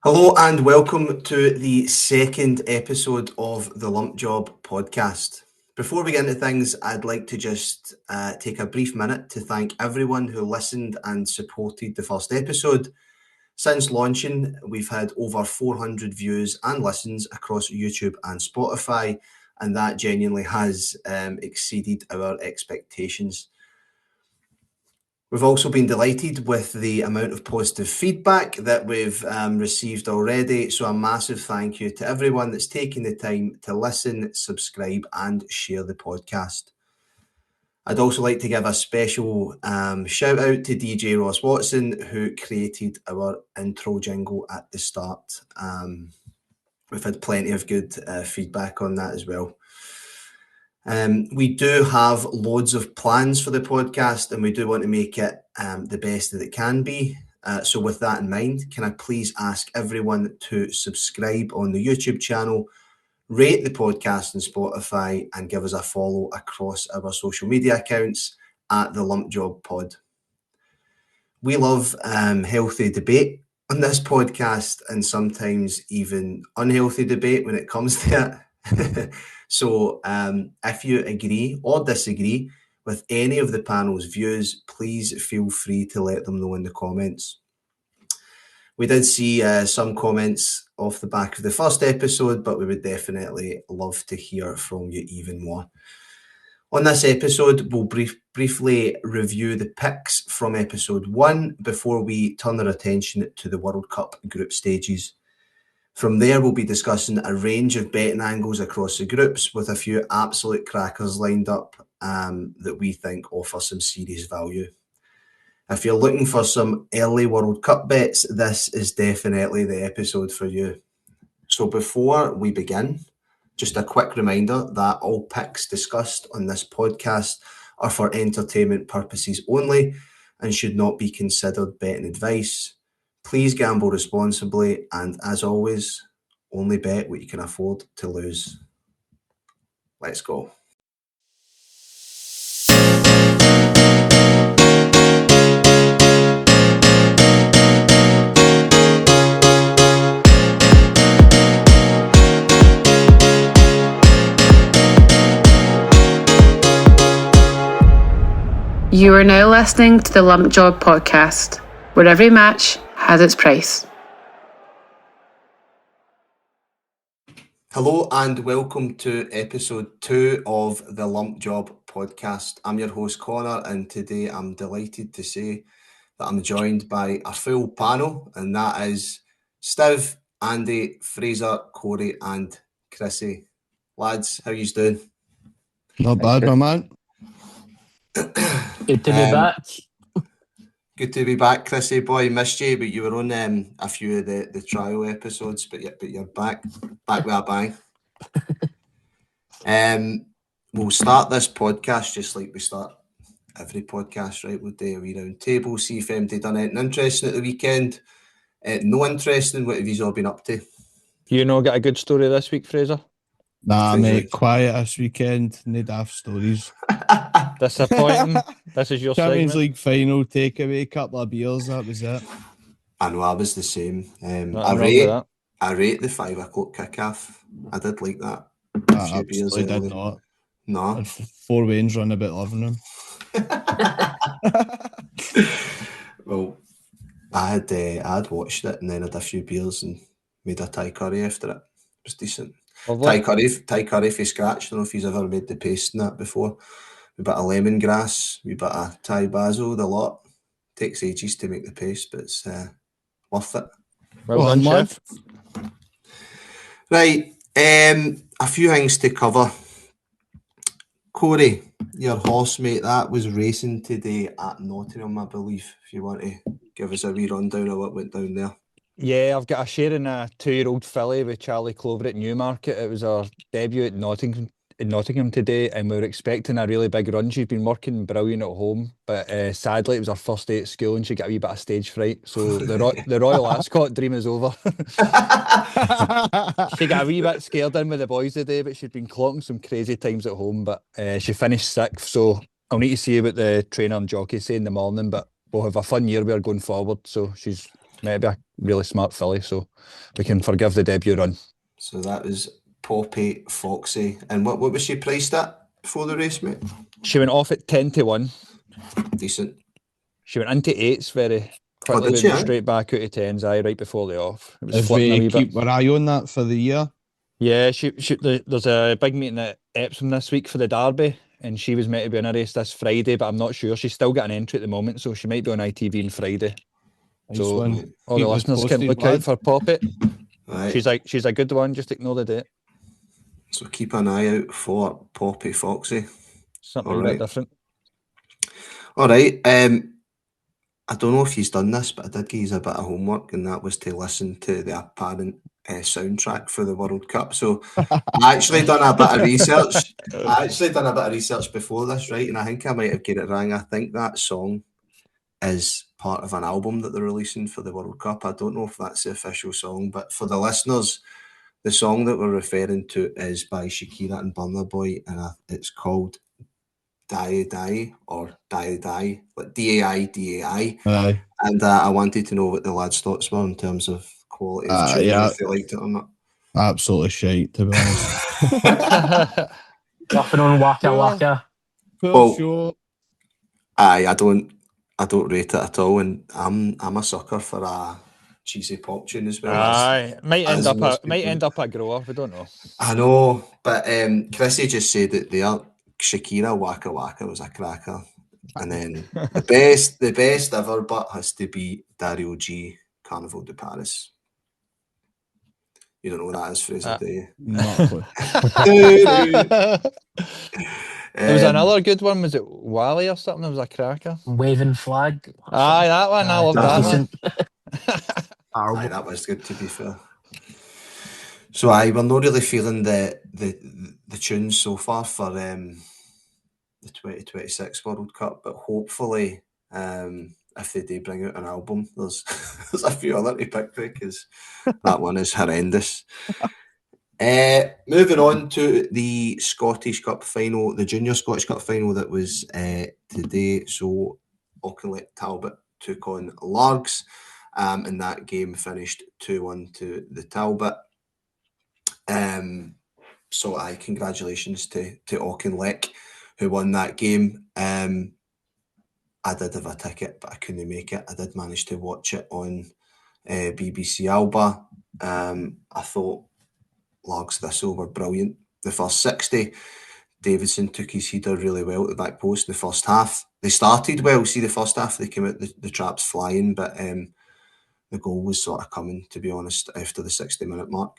Hello and welcome to the second episode of the Lump Job podcast. Before we get into things, I'd like to just take a brief minute to thank everyone who listened and supported the first episode. Since launching, we've had over 400 views and listens across YouTube and Spotify, and that genuinely has exceeded our expectations. We've also been delighted with the amount of positive feedback that we've received already. So a massive thank you to everyone that's taken the time to listen, subscribe and share the podcast. I'd also like to give a special shout out to DJ Ross Watson, who created our intro jingle at the start. We've had plenty of good feedback on that as well. We do have loads of plans for the podcast and we do want to make it the best that it can be. So with that in mind, can I please ask everyone to subscribe on the YouTube channel, rate the podcast on Spotify and give us a follow across our social media accounts at the Lump Job Pod. We love healthy debate on this podcast and sometimes even unhealthy debate when it comes to it. So if you agree or disagree with any of the panel's views, please feel free to let them know in the comments. We did see some comments off the back of the first episode, but we would definitely love to hear from you even more. On this episode, we'll briefly review the picks from episode 1 before we turn our attention to the World Cup group stages. From there, we'll be discussing a range of betting angles across the groups with a few absolute crackers lined up that we think offer some serious value. If you're looking for some early World Cup bets, this is definitely the episode for you. So before we begin, just a quick reminder that all picks discussed on this podcast are for entertainment purposes only and should not be considered betting advice. Please gamble responsibly and, as always, only bet what you can afford to lose. Let's go. You are now listening to the Lump Job podcast, where every match has its price. Hello and welcome to episode 2 of the Lump Job podcast. I'm your host Connor and today I'm delighted to say that I'm joined by a full panel, and that is Steve, Andy, Fraser, Corey and Chrissy. Lads, how you doing? Not bad, my man. Good to be back. Good to be back, Chrissy. Boy, missed you, but you were on a few of the trial episodes, but you're back with a bang. We'll start this podcast just like we start every podcast, right? We'll do a wee round table, see if anybody done anything interesting at the weekend. No interesting. What have you all been up to? You got a good story this week, Fraser? Nah, mate, quiet this weekend. No daft stories. Disappointing. This is your Champions segment. League final takeaway, couple of beers, that was it. I know, I was the same. Nothing wrong with I rate the 5 o'clock kickoff. I did like that. I absolutely did not. No. And Four Wayne's run a bit loving him. Well, I had watched it and then had a few beers and made a Thai curry after it. It was decent. Lovely. Thai curry for scratch. I don't know if he's ever made the paste in that before. We bit of lemongrass, we bit of Thai basil, the lot. Takes ages to make the paste, but it's worth it. Well done, chef. Right, a few things to cover. Corey, your horse, mate, that was racing today at Nottingham, I believe. If you want to give us a wee rundown of what went down there. Yeah, I've got a share in a 2-year-old filly with Charlie Clover at Newmarket. It was our debut at Nottingham today, and we were expecting a really big run. She'd been working brilliant at home, but sadly it was her first day at school and she got a wee bit of stage fright. So the Royal Ascot dream is over. She got a wee bit scared in with the boys today, but she'd been clocking some crazy times at home. But she finished 6th, so I'll need to see what the trainer and jockey say in the morning. But we'll have a fun year we are going forward. So she's maybe really smart filly, so we can forgive the debut run. So that was Poppy Foxy. And what was she priced at before the race, mate? She went off at 10-1. Decent. She went into 8s very quickly, did but she, went eh? straight back out of 10s, right before the off. It was If flipping a we wee keep bit. our eye on that for the year. Yeah, there's a big meeting at Epsom this week for the Derby, and she was meant to be in a race this Friday, but I'm not sure. She's still got an entry at the moment, so she might be on ITV on Friday. Nice So one. all the Keep us listeners can posted, look lad. out for Poppy. Right. She's a good one, just ignore the date. So keep an eye out for Poppy Foxy. Something a bit different. All right. I don't know if he's done this, but I did give you a bit of homework, and that was to listen to the apparent soundtrack for the World Cup. So I actually done a bit of research. Before this, right? And I think I might have get it wrong. I think that song is part of an album that they're releasing for the World Cup. I don't know if that's the official song, but for the listeners, the song that we're referring to is by Shakira and Burna Boy, and it's called Die Die or Die Die, like DAI. Aye. And I wanted to know what the lads' thoughts were in terms of quality of tune, Yeah. if they liked it or not. Absolutely shite, to be honest. Nothing on Waka Waka. Well, Sure. I don't rate it at all, and I'm a sucker for a cheesy pop tune as well. Aye, might end up a grower. We don't know. I know, but Chrissy just said that Shakira Waka Waka was a cracker, and then the best ever, but has to be Dario G Carnival de Paris. You don't know what that is, Fraser, do you? Not a clue. There was another good one. Was it Wally or something? There was a cracker. Waving Flag. Aye, that one. I love that one. Aye, that was good, to be fair. So we're not really feeling the tunes so far for the 2026 World Cup, but hopefully, if they do bring out an album, there's a few other to pick because that one is horrendous. Moving on to the Scottish Cup final, the Junior Scottish Cup final that was today. So Auchinleck Talbot took on Largs, and that game finished 2-1 to the Talbot. So congratulations to Auchinleck, who won that game. I did have a ticket, but I couldn't make it. I did manage to watch it on BBC Alba. I thought Largs Thistle were brilliant. The first 60, Davidson took his header really well at the back post in the first half. They started well. See, the first half, they came out the traps flying, but the goal was sort of coming, to be honest, after the 60-minute mark.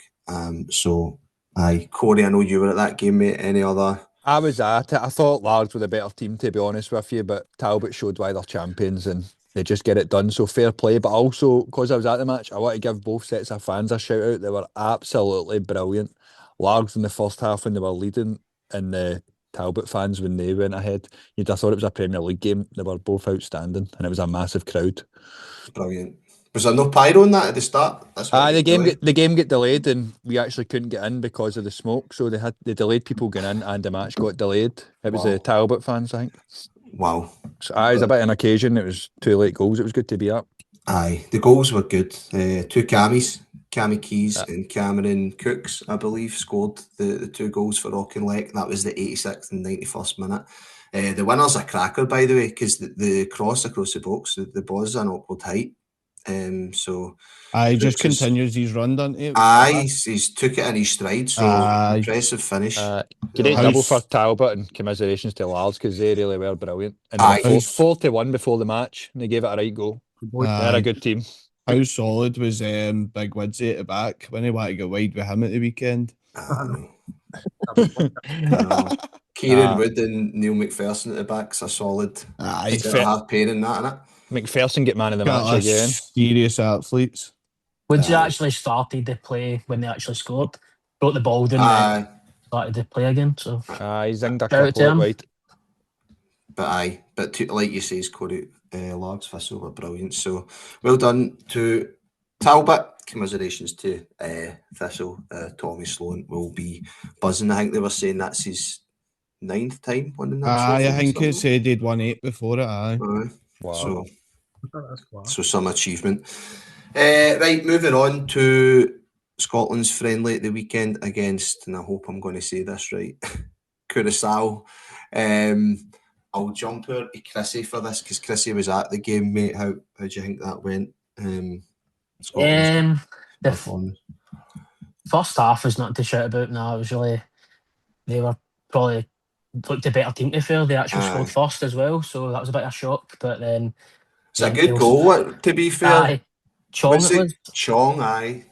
Corey, I know you were at that game, mate. Any other? I was at it. I thought Largs were the better team, to be honest with you, but Talbot showed why they're champions and they just get it done. So fair play. But also, because I was at the match, I want to give both sets of fans a shout out. They were absolutely brilliant. Largs in the first half when they were leading, and the Talbot fans when they went ahead. You'd have thought it was a Premier League game. They were both outstanding, and it was a massive crowd. Brilliant. Was there no pyro on that at the start? The game got delayed, and we actually couldn't get in because of the smoke. So they delayed people going in, and the match got delayed. It was the Talbot fans, I think. Wow. So it was a bit of an occasion. It was 2 late goals. It was good to be up. Aye, the goals were good. 2 Cammies, Cammy Keys and Cameron Cooks, I believe, scored the 2 goals for Auchinleck. That was the 86th and 91st minute. The winner's a cracker, by the way, because the cross across the box, the ball's an awkward height. So he just continues his run, doesn't he? He's took it in his stride, so impressive finish. Great double for Talbot, and commiserations to Largs because they really were brilliant. And they were 4-1 before the match, and they gave it a right go. They're a good team. How solid was Big Widsy at the back when he wanted to go wide with him at the weekend? Kieran Wood and Neil McPherson at the back's a solid half pairing, that, innit? McPherson get man of the match again. Serious athletes. Would you actually started the play when they actually scored? Brought the ball down and started the play again. So he zinged a couple out wide. But like you say, Corey, Largs Thistle were brilliant. So well done to Talbot. Commiserations to Thistle. Tommy Sloan will be buzzing. I think they were saying that's his 9th time winning that trophy. I think he said he'd won 8 before it. Wow. So some achievement. Right, moving on to Scotland's friendly at the weekend against, and I hope I'm going to say this right, Curacao. I'll jump over to Chrissy for this because Chrissy was at the game, mate. How do you think that went? Scotland's The performance. first half was not to shout about. No, it was really, they were probably looked a better team to be fair. They actually scored first as well, so that was a bit of a shock. But then It's a good goal, to be fair. Aye, Chong it was. Chong, aye.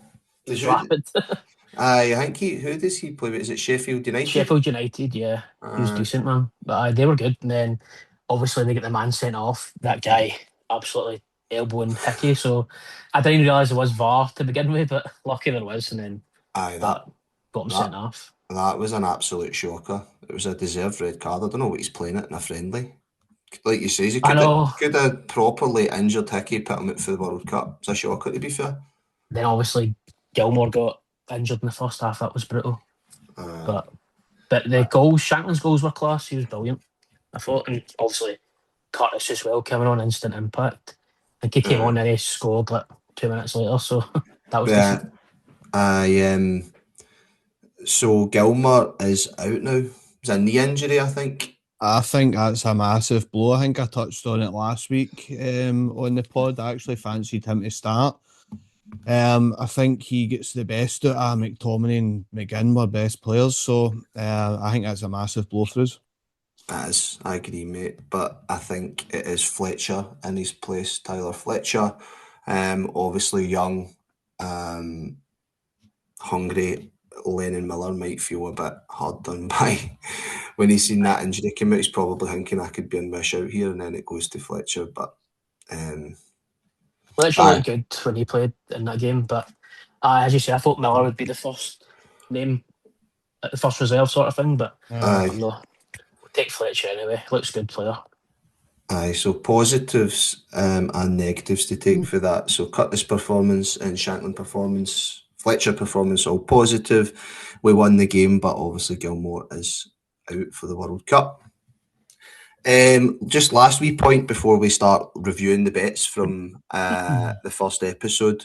He was rapid. Aye, I think who does he play with? Is it Sheffield United? Sheffield United, yeah. He was decent, man. But aye, they were good. And then obviously they get the man sent off. That guy absolutely elbowing Hickey. So I didn't realise there was VAR to begin with, but lucky there was. And then that got him sent off. That was an absolute shocker. It was a deserved red card. I don't know what he's playing it in a friendly. Like you say, he could have properly injured Hickey, put him out for the World Cup. It's a shocker, to be fair. Then obviously Gilmore got injured in the first half. That was brutal. But the goals, Shanklin's goals were class. He was brilliant, I thought. And obviously Curtis as well, coming on instant impact. I think he came on and he scored like 2 minutes later. So that was decent. So Gilmore is out now. It's a knee injury, I think. I think that's a massive blow. I think I touched on it last week on the pod. I actually fancied him to start. I think he gets the best out of McTominay and McGinn were best players. So I think that's a massive blow for us. As I agree, mate. But I think it is Fletcher in his place, Tyler Fletcher. Obviously young, hungry. Lennon Miller might feel a bit hard done by when he's seen that injury come out. He's probably thinking I could be in my shout here, and then it goes to Fletcher. But Fletcher looked good when he played in that game, but as you say, I thought Miller would be the first name, the first reserve sort of thing. But no, we'll take Fletcher anyway. Looks good player. Aye, so positives and negatives to take for that. So Curtis performance and Shanklin performance. Fletcher performance, all positive. We won the game, but obviously Gilmore is out for the World Cup. Just last wee point before we start reviewing the bets from the first episode,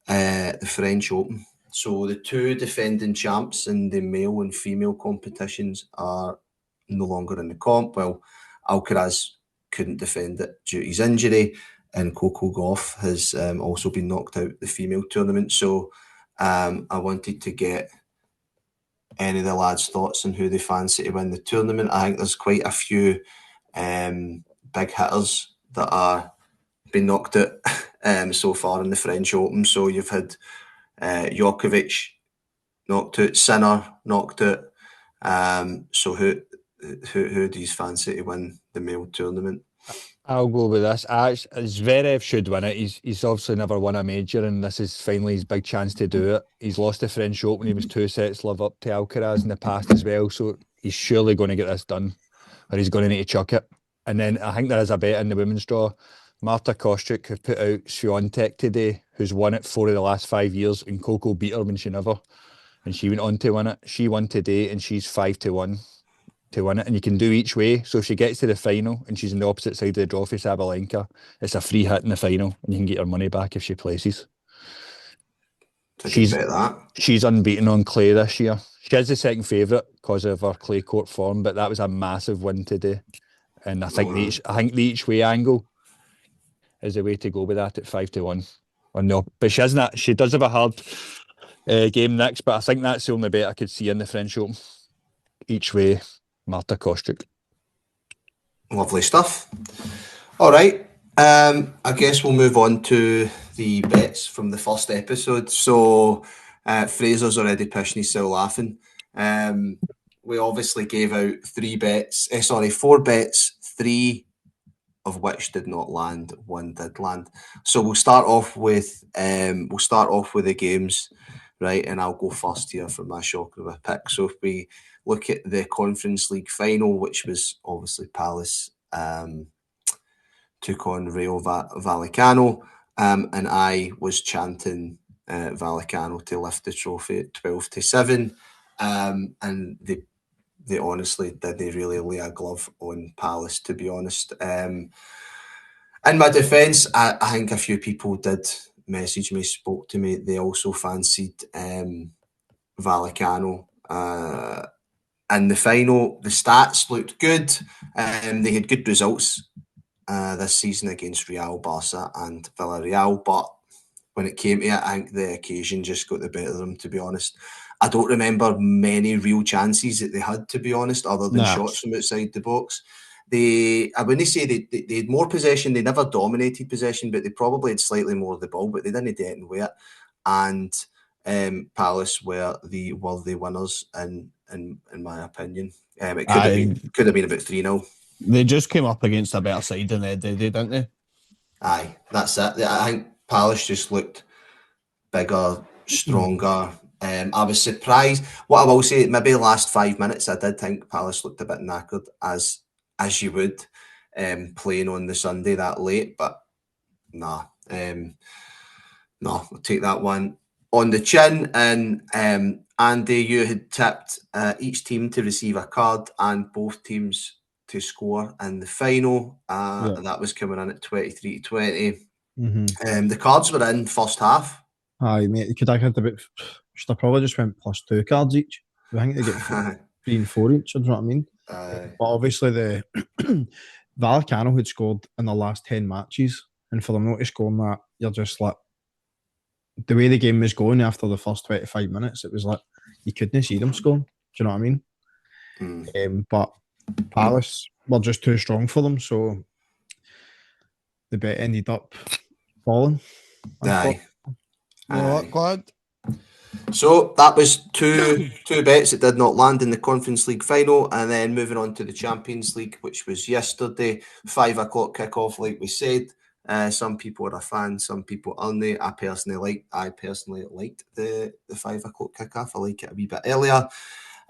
the French Open. So the two defending champs in the male and female competitions are no longer in the comp. Well, Alcaraz couldn't defend it due to his injury, and Coco Gauff has also been knocked out the female tournament. So I wanted to get any of the lads' thoughts on who they fancy to win the tournament. I think there's quite a few big hitters that are been knocked out so far in the French Open. So you've had Djokovic knocked out, Sinner knocked out. So who do you fancy to win the male tournament? I'll go with this. Zverev should win it. He's obviously never won a major, and this is finally his big chance to do it. He's lost the French Open. He was 2 sets live up to Alcaraz in the past as well, so he's surely going to get this done, or he's going to need to chuck it. And then I think there is a bet in the women's draw. Marta Kostyuk have put out Swiatek today, who's won it 4 of the last 5 years, and Coco beat her when she never, and she went on to win it. She won today, and she's 5-1 to win it, and you can do each way. So if she gets to the final and she's on the opposite side of the draw for Sabalenka, it's a free hit in the final, and you can get her money back if she places. She's unbeaten on clay this year. She is the second favourite because of her clay court form, but that was a massive win today. And I think the each way angle is the way to go with that at 5-1. Or no, but she does have a hard game next, but I think that's the only bet I could see in the French Open. Each way, Marta Kostyuk. Lovely stuff. All right. I guess we'll move on to the bets from the first episode. So Fraser's already pushing himself laughing. We obviously gave out 4 bets, 3 of which did not land, 1 did land. So we'll start off with the games, right? And I'll go first here for my shocker of a pick. So if we look at the Conference League final, which was obviously Palace took on Rayo Vallecano, and I was chanting Vallecano to lift the trophy at 12-7, and they honestly didn't really lay a glove on Palace, to be honest. In my defence, I think a few people did messaged me, spoke to me. They also fancied Vallecano in the final. The stats looked good. They had good results this season against Real, Barca and Villarreal, but when it came to it, I think the occasion just got the better of them, to be honest. I don't remember many real chances that they had, to be honest, other than shots from outside the box. I wouldn't say they had more possession. They never dominated possession, but they probably had slightly more of the ball, but they didn't do anything with it. And Palace were the worthy winners, in my opinion. It could have been about 3-0. They just came up against a better side than they did, didn't they? Aye, that's it. I think Palace just looked bigger, stronger. I was surprised. What I will say, maybe the last 5 minutes, I did think Palace looked a bit knackered, as you would, playing on the Sunday that late. But nah, we'll take that one on the chin. And Andy, you had tipped each team to receive a card and both teams to score in the final. That was coming in at 23-20. The cards were in first half. Aye, mate, you could have had about, should have probably just went +2 cards each. I think they get 3 and 4 each, you know what I mean? But obviously the Vallecano had scored in the last 10 matches, and for them not to score on that, you're just like, the way the game was going after the first 25 minutes, it was like, you couldn't see them scoring. Do you know what I mean? But Palace were just too strong for them, so the bet ended up falling. Aye. You know what, Glad? So that was two bets that did not land in the Conference League final, and then moving on to the Champions League, which was yesterday, 5 o'clock kickoff, like we said. Some people are a fan, some people aren't. I personally liked the 5 o'clock kickoff. I like it a wee bit earlier.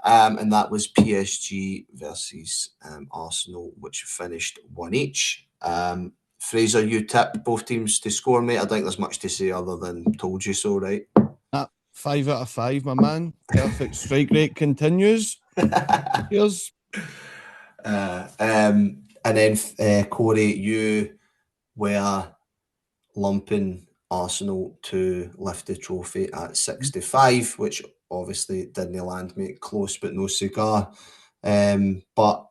And that was PSG versus Arsenal, which finished 1 each. Fraser, you tipped both teams to score, mate. I don't think there's much to say other than told you so, right? 5 out of 5, my man. Perfect strike rate continues. Cheers. And then, Corey, you were lumping Arsenal to lift the trophy at 65, which obviously didn't land, mate. Close, but no cigar. But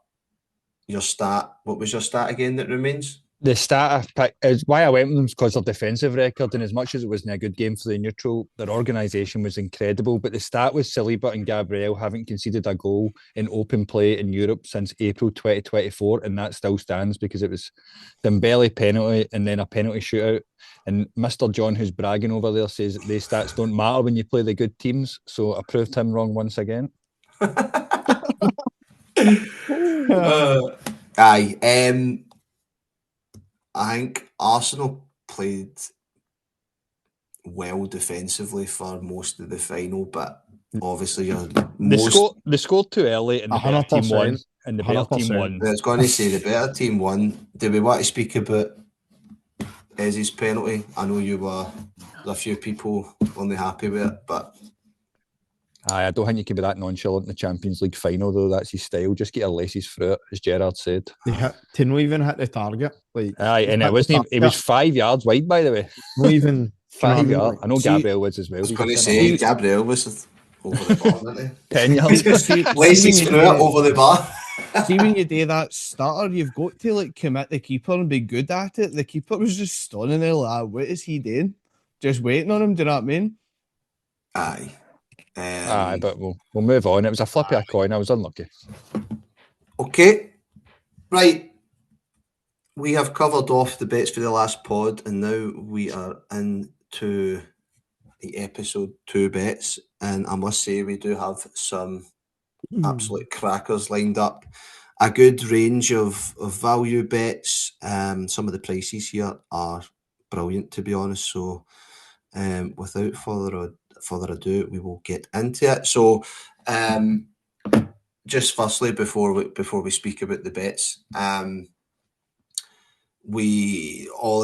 your stat, what was your stat again that remains? The stat I picked is why I went with them because their defensive record, and as much as it wasn't a good game for the neutral, their organisation was incredible. But the stat was Saliba and Gabriel haven't conceded a goal in open play in Europe since April 2024, and that still stands because it was Dembele penalty and then a penalty shootout. And Mr. John, who's bragging over there, says that these stats don't matter when you play the good teams. So I proved him wrong once again. Aye. I think Arsenal played well defensively for most of the final, but obviously they scored too early and the better team won. And the better team won. I was going to say the better team won. Do we want to speak about Ez's penalty? I know a few people only happy with it, but I don't think you can be that nonchalant in the Champions League final, though. That's his style. Just get your laces through it, as Gerrard said. Didn't even hit the target. And it wasn't. He was 5 yards wide, by the way. Not even 5 yards. I know Gabriel was as well. I was going to say Gabriel was over the bar, wasn't he? 10 yards. Laces through it over the bar. See, when you do that starter, you've got to commit the keeper and be good at it. The keeper was just standing there like, what is he doing? Just waiting on him. Do you know what I mean? Aye. But we'll move on. It was a flip of a coin. I was unlucky. Okay. Right. We have covered off the bets for the last pod, and now we are into the episode 2 bets. And I must say, we do have some absolute crackers lined up. A good range of value bets. Some of the prices here are brilliant, to be honest. So without further ado, we will get into it. So just firstly, before we speak about the bets, all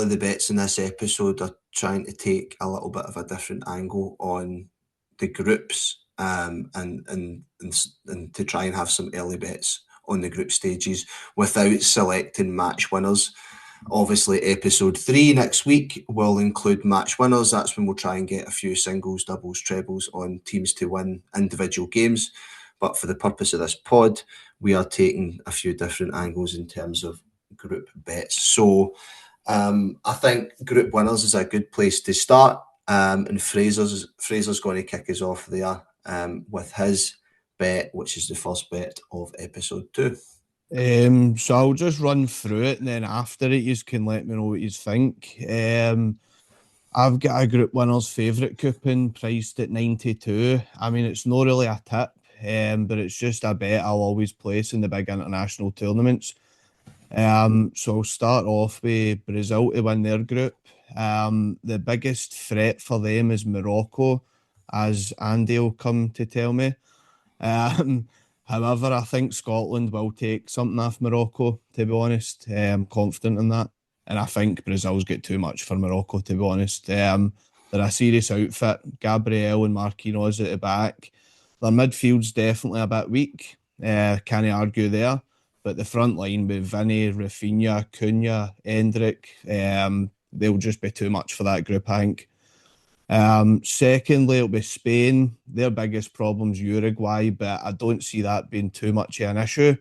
of the bets in this episode are trying to take a little bit of a different angle on the groups, and to try and have some early bets on the group stages without selecting match winners. Obviously, episode 3 next week will include match winners. That's when we'll try and get a few singles, doubles, trebles on teams to win individual games. But for the purpose of this pod, we are taking a few different angles in terms of group bets. So I think group winners is a good place to start. And Fraser's going to kick us off there with his bet, which is the first bet of episode 2. So I'll just run through it, and then after it, you can let me know what you think. I've got a group winners favourite coupon priced at 92. I mean, it's not really a tip, but it's just a bet I'll always place in the big international tournaments. So I'll start off with Brazil to win their group. The biggest threat for them is Morocco, as Andy will come to tell me. However, I think Scotland will take something off Morocco, to be honest. I'm confident in that. And I think Brazil's got too much for Morocco, to be honest. They're a serious outfit. Gabriel and Marquinhos at the back. Their midfield's definitely a bit weak. Can't argue there. But the front line with Vinny, Rafinha, Cunha, Endrick, they'll just be too much for that group, I think. Secondly, it'll be Spain. Their biggest problem's Uruguay, but I don't see that being too much of an issue.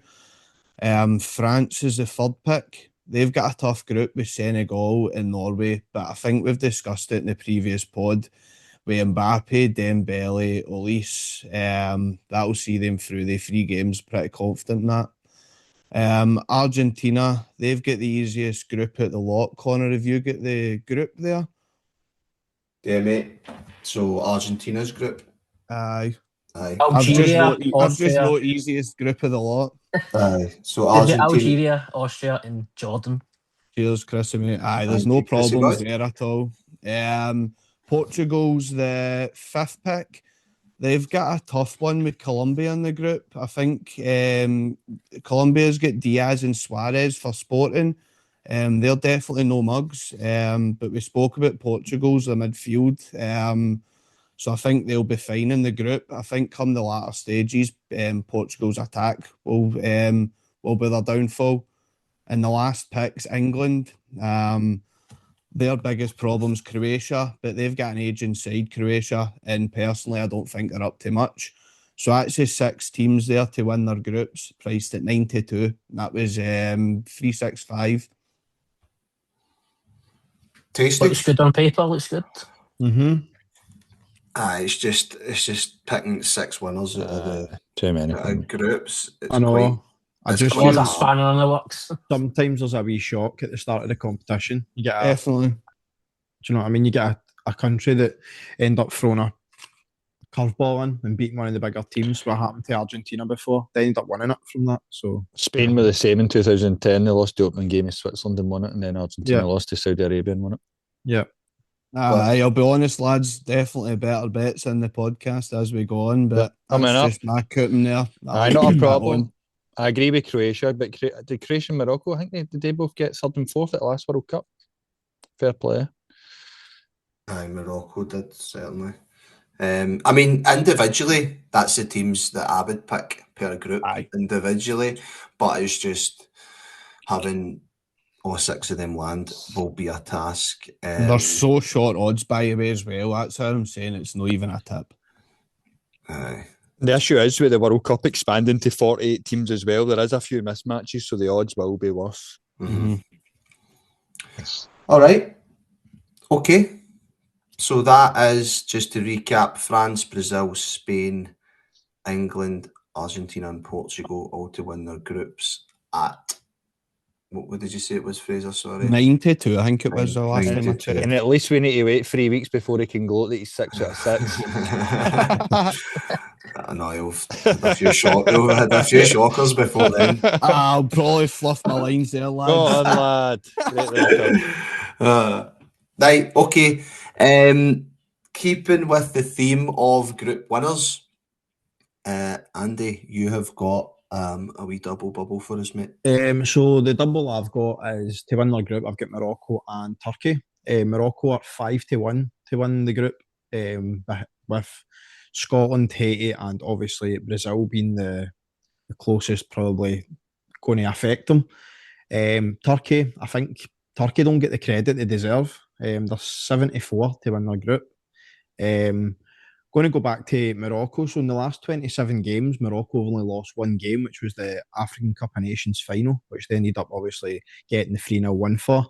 France is the third pick. They've got a tough group with Senegal and Norway, but I think we've discussed it in the previous pod with Mbappe, Dembele, Olise. That'll see them through the 3 games, pretty confident in that. Argentina, they've got the easiest group at the lot. Connor, have you got the group there? Yeah, mate. So Argentina's group. Aye. Algeria, I've just Austria. wrote easiest group of the lot. Aye. So They've got Argentina. Algeria, Austria, and Jordan. Cheers, Chris and mate. Aye, there's Thank no you, Chrissy problems boy. there at all. Portugal's the 5th pick. They've got a tough one with Colombia in the group. I think Colombia's got Diaz and Suarez for Sporting. They're definitely no mugs. But we spoke about Portugal's the midfield. So I think they'll be fine in the group. I think come the latter stages, Portugal's attack will be their downfall. And the last pick's England. Their biggest problem's Croatia, but they've got an age inside Croatia, and personally, I don't think they're up to much. So actually 6 teams there to win their groups, priced at 92. That was 365. Tasty. Looks good on paper. Looks good. It's just picking 6 winners out of the too many groups. It's I know. I just Was feel a spanner in the works. sometimes there's a wee shock at the start of the competition. You get Definitely. Do you know what I mean? You get a country that end up throwing a curveball in and beating one of the bigger teams. What happened to Argentina before? They ended up winning it from that. So Spain were the same in 2010. They lost the opening game of Switzerland and won it, and then Argentina lost to Saudi Arabia and won it. Yeah. I'll be honest, lads, definitely better bets in the podcast as we go on, but that's just my coupon there. Not a problem. I agree with Croatia, but did Croatia and Morocco, I think did they both get 3rd and 4th at the last World Cup? Fair play. Aye, Morocco did, certainly. I mean, individually, that's the teams that I would pick per group individually, but it's just having all 6 of them land will be a task. They're so short odds, by the way, as well. That's how I'm saying it's not even a tip. Aye. The issue is with the World Cup expanding to 48 teams as well, there is a few mismatches, so the odds will be worse. All right. Okay. So that is, just to recap, France, Brazil, Spain, England, Argentina and Portugal all to win their groups at, what did you say it was, Fraser? Sorry. 92, I think it was the last time I checked. And at least we need to wait 3 weeks before he can gloat that he's 6 out of 6. I know, he'll had a few shockers before then. I'll probably fluff my lines there, lads. Go on, lad. Right, okay. Keeping with the theme of group winners, Andy, you have got a wee double bubble for us, mate. So the double I've got is to win their group. I've got Morocco and Turkey. Morocco are 5-1 to win the group, with Scotland, Haiti, and obviously Brazil being the closest probably going to affect them. Turkey, I think Turkey don't get the credit they deserve. They're 74 to win their group. Going to go back to Morocco. So in the last 27 games, Morocco have only lost one game, which was the African Cup of Nations final, which they ended up obviously getting the 3-0 win for.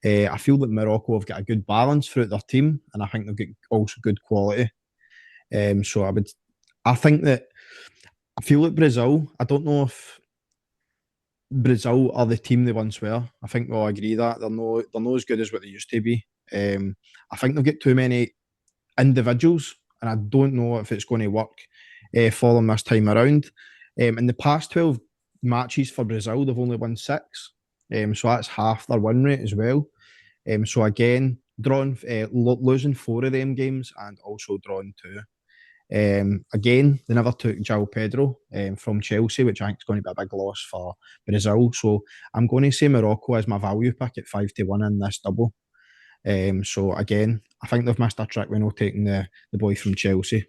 I feel that Morocco have got a good balance throughout their team, and I think they've got also good quality. So I feel like Brazil, I don't know if Brazil are the team they once were. I think we'll agree that they're not as good as what they used to be. I think they've got too many individuals, and I don't know if it's going to work for them this time around. In the past 12 matches for Brazil, they've only won 6, so that's half their win rate as well. So again, losing 4 of them games and also drawing 2. Again, they never took João Pedro from Chelsea, which I think is going to be a big loss for Brazil. So I'm going to say Morocco as my value pick at 5-1 in this double. So again, I think they've missed a trick with not taking the boy from Chelsea.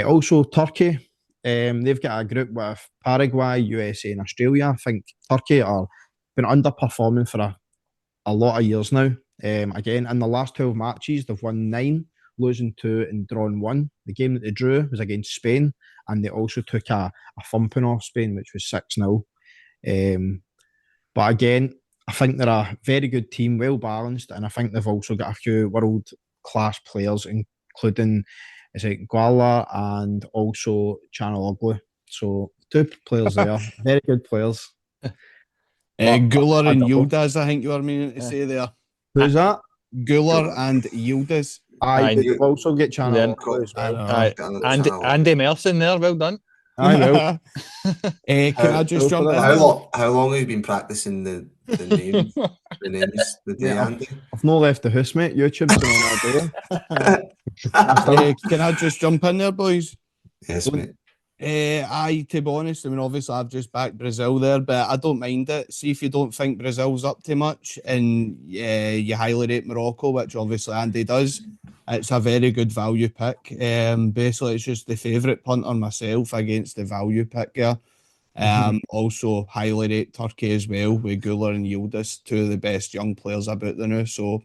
Also, Turkey, they've got a group with Paraguay, USA and Australia. I think Turkey are been underperforming for a lot of years now. Again, in the last 12 matches, they've won 9, losing 2 and drawn 1. The game that they drew was against Spain, and they also took a thumping off Spain, which was 6-0. But again, I think they're a very good team, well balanced, and I think they've also got a few world-class players, including Guala and also Chanaloglu. So 2 players there, very good players. Guler and Yildiz, I think you were meaning to say there. Who's that? Guler and Yildiz. They've also get Chanaloglu as well. Andy Merson there, well done. I will. Can I just jump in? How long have you been practicing the names? The names the day, Andy? I've not left the house, mate. YouTube's been on all day. Can I just jump in there, boys? Yes, mate. To be honest, I mean, obviously I've just backed Brazil there, but I don't mind it. See if you don't think Brazil's up to much and you highly rate Morocco, which obviously Andy does. It's a very good value pick. Basically, it's just the favourite punter myself against the value pick here. Also, highly rate Turkey as well with Guler and Yildiz, 2 of the best young players about the now. So,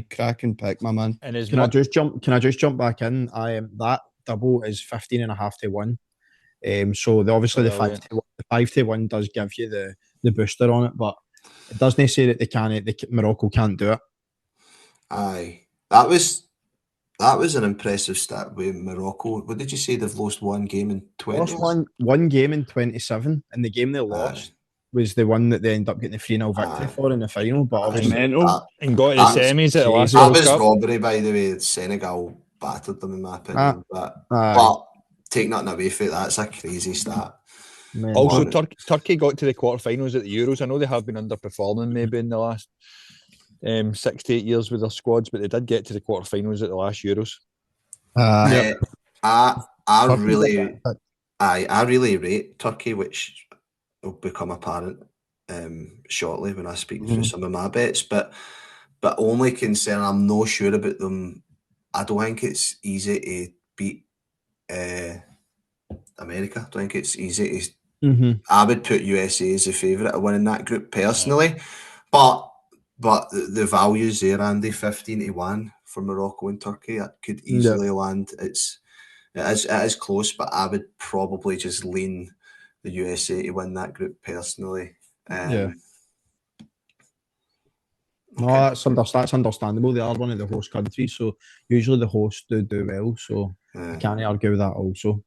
cracking pick, my man. And Can I just jump back in? That double is 15.5-1. So obviously the 5-1 does give you the booster on it, but it doesn't say that Morocco can't do it. Aye, that was an impressive stat with Morocco. What did you say? They've lost 1 game in 20? Lost one game in 27, and the game they lost was the one that they ended up getting the 3-0 victory for in the final. But obviously, and got to the semis at the last World Cup. That was robbery, by the way. Senegal battered them, in my opinion. But take nothing away from it, that's a crazy stat. Man. Also, Turkey got to the quarterfinals at the Euros. I know they have been underperforming maybe in the last 6 to 8 years with their squads, but they did get to the quarterfinals at the last Euros. I really rate Turkey, which will become apparent shortly when I speak through some of my bets. But only concern, I'm not sure about them. I don't think it's easy to beat America. I don't think it's easy to. I would put USA as a favourite of winning that group personally, but the values there, Andy, 15-1 for Morocco and Turkey, that could easily land. It is close, but I would probably just lean the USA to win that group personally. No, that's understandable. They are one of the host countries, so usually the hosts do well. So I can't argue with that also.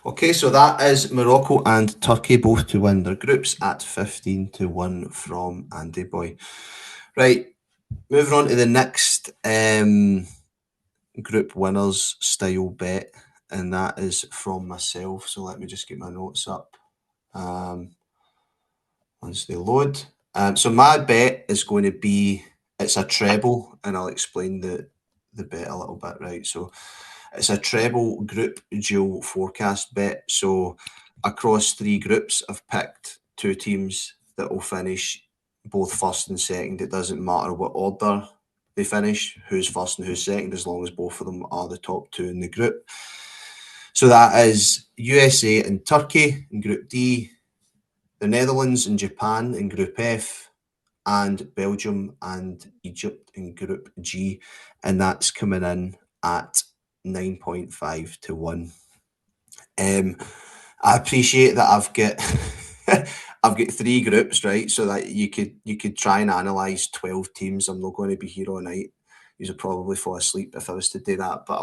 Okay, so that is Morocco and Turkey both to win their groups at 15-1 from Andy Boy. Right, moving on to the next group winners style bet, and that is from myself. So let me just get my notes up. Once they load. So my bet is going to be, it's a treble, and I'll explain the bet a little bit, right? So it's a treble group dual forecast bet. So across 3 groups, I've picked 2 teams that will finish both first and second. It doesn't matter what order they finish, who's first and who's second, as long as both of them are the top 2 in the group. So that is USA and Turkey in Group D, the Netherlands and Japan in Group F, and Belgium and Egypt in Group G, and that's coming in at 9.5 to 1. I appreciate that I've got I've got 3 groups, right? So that you could try and analyse 12 teams. I'm not going to be here all night. You'll probably fall asleep if I was to do that, but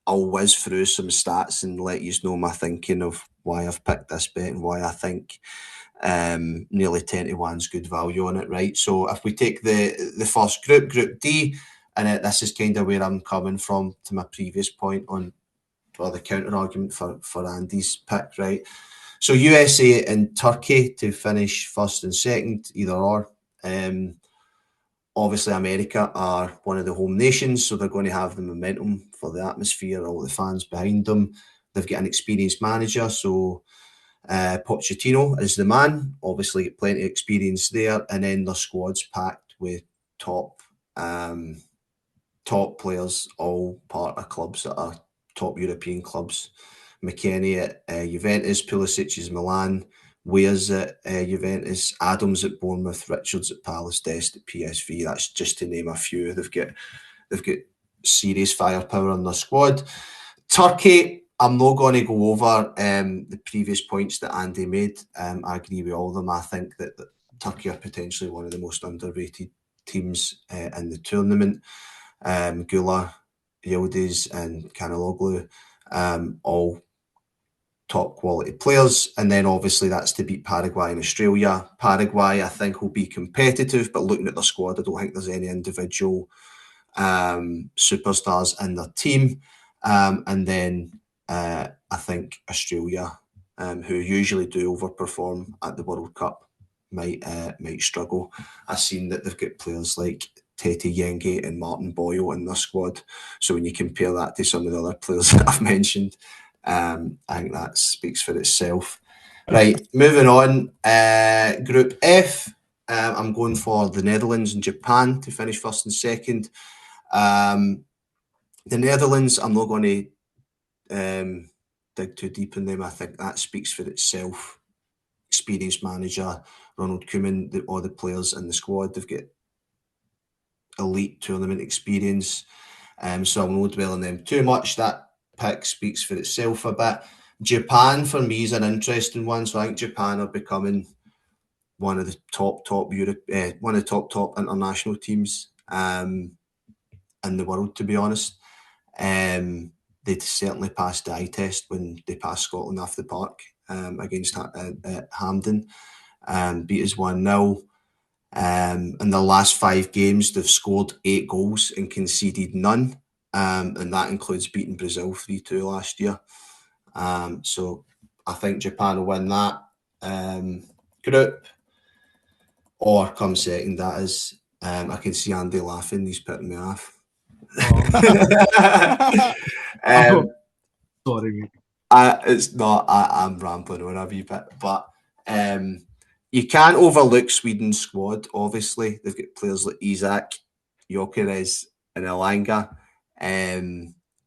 I'll whiz through some stats and let you know my thinking of why I've picked this bet and why I think nearly 10 to 1's good value on it, right? So if we take the first group, Group D, and this is kind of where I'm coming from to my previous point on, or the counter argument for Andy's pick, right? So USA and Turkey to finish first and second, either or. Obviously, America are one of the home nations, so they're going to have the momentum for the atmosphere, all the fans behind them. They've got an experienced manager, so Pochettino is the man. Obviously, plenty of experience there, and then their squad's packed with top players, all part of clubs that are top European clubs. McKennie at Juventus, Pulisic is Milan, Weahs at Juventus, Adams at Bournemouth, Richards at Palace, Dest at PSV. That's just to name a few. They've got serious firepower on their squad. Turkey, I'm not going to go over the previous points that Andy made. I agree with all of them. I think that Turkey are potentially one of the most underrated teams in the tournament. Gula, Yildiz and Kanaloglu, all top quality players. And then obviously that's to beat Paraguay and Australia. Paraguay, I think, will be competitive, but looking at their squad, I don't think there's any individual superstars in their team. And then I think Australia, who usually do overperform at the World Cup, might struggle. I've seen that they've got players like Tete Yenge and Martin Boyle in their squad. So when you compare that to some of the other players that I've mentioned, I think that speaks for itself. Right, moving on. Group F, I'm going for the Netherlands and Japan to finish first and second. The Netherlands, I'm not going to dig too deep in them. I think that speaks for itself. Experienced manager, Ronald Koeman, all the players in the squad, they've got elite tournament experience. So I won't dwell on them too much. That pick speaks for itself a bit. Japan, for me, is an interesting one. So I think Japan are becoming one of the top Europe, one of the top international teams in the world, to be honest. They certainly passed the eye test when they passed Scotland off the park against Hampden. Beat us 1-0. In the last 5 games, they've scored 8 goals and conceded none. And that includes beating Brazil 3-2 last year. So I think Japan will win that group, or come second, that is. I can see Andy laughing, he's putting me off. Sorry, mate. It's not, I'm rambling on a wee bit, but you can't overlook Sweden's squad. Obviously, they've got players like Isak, Gyökeres, and Elanga,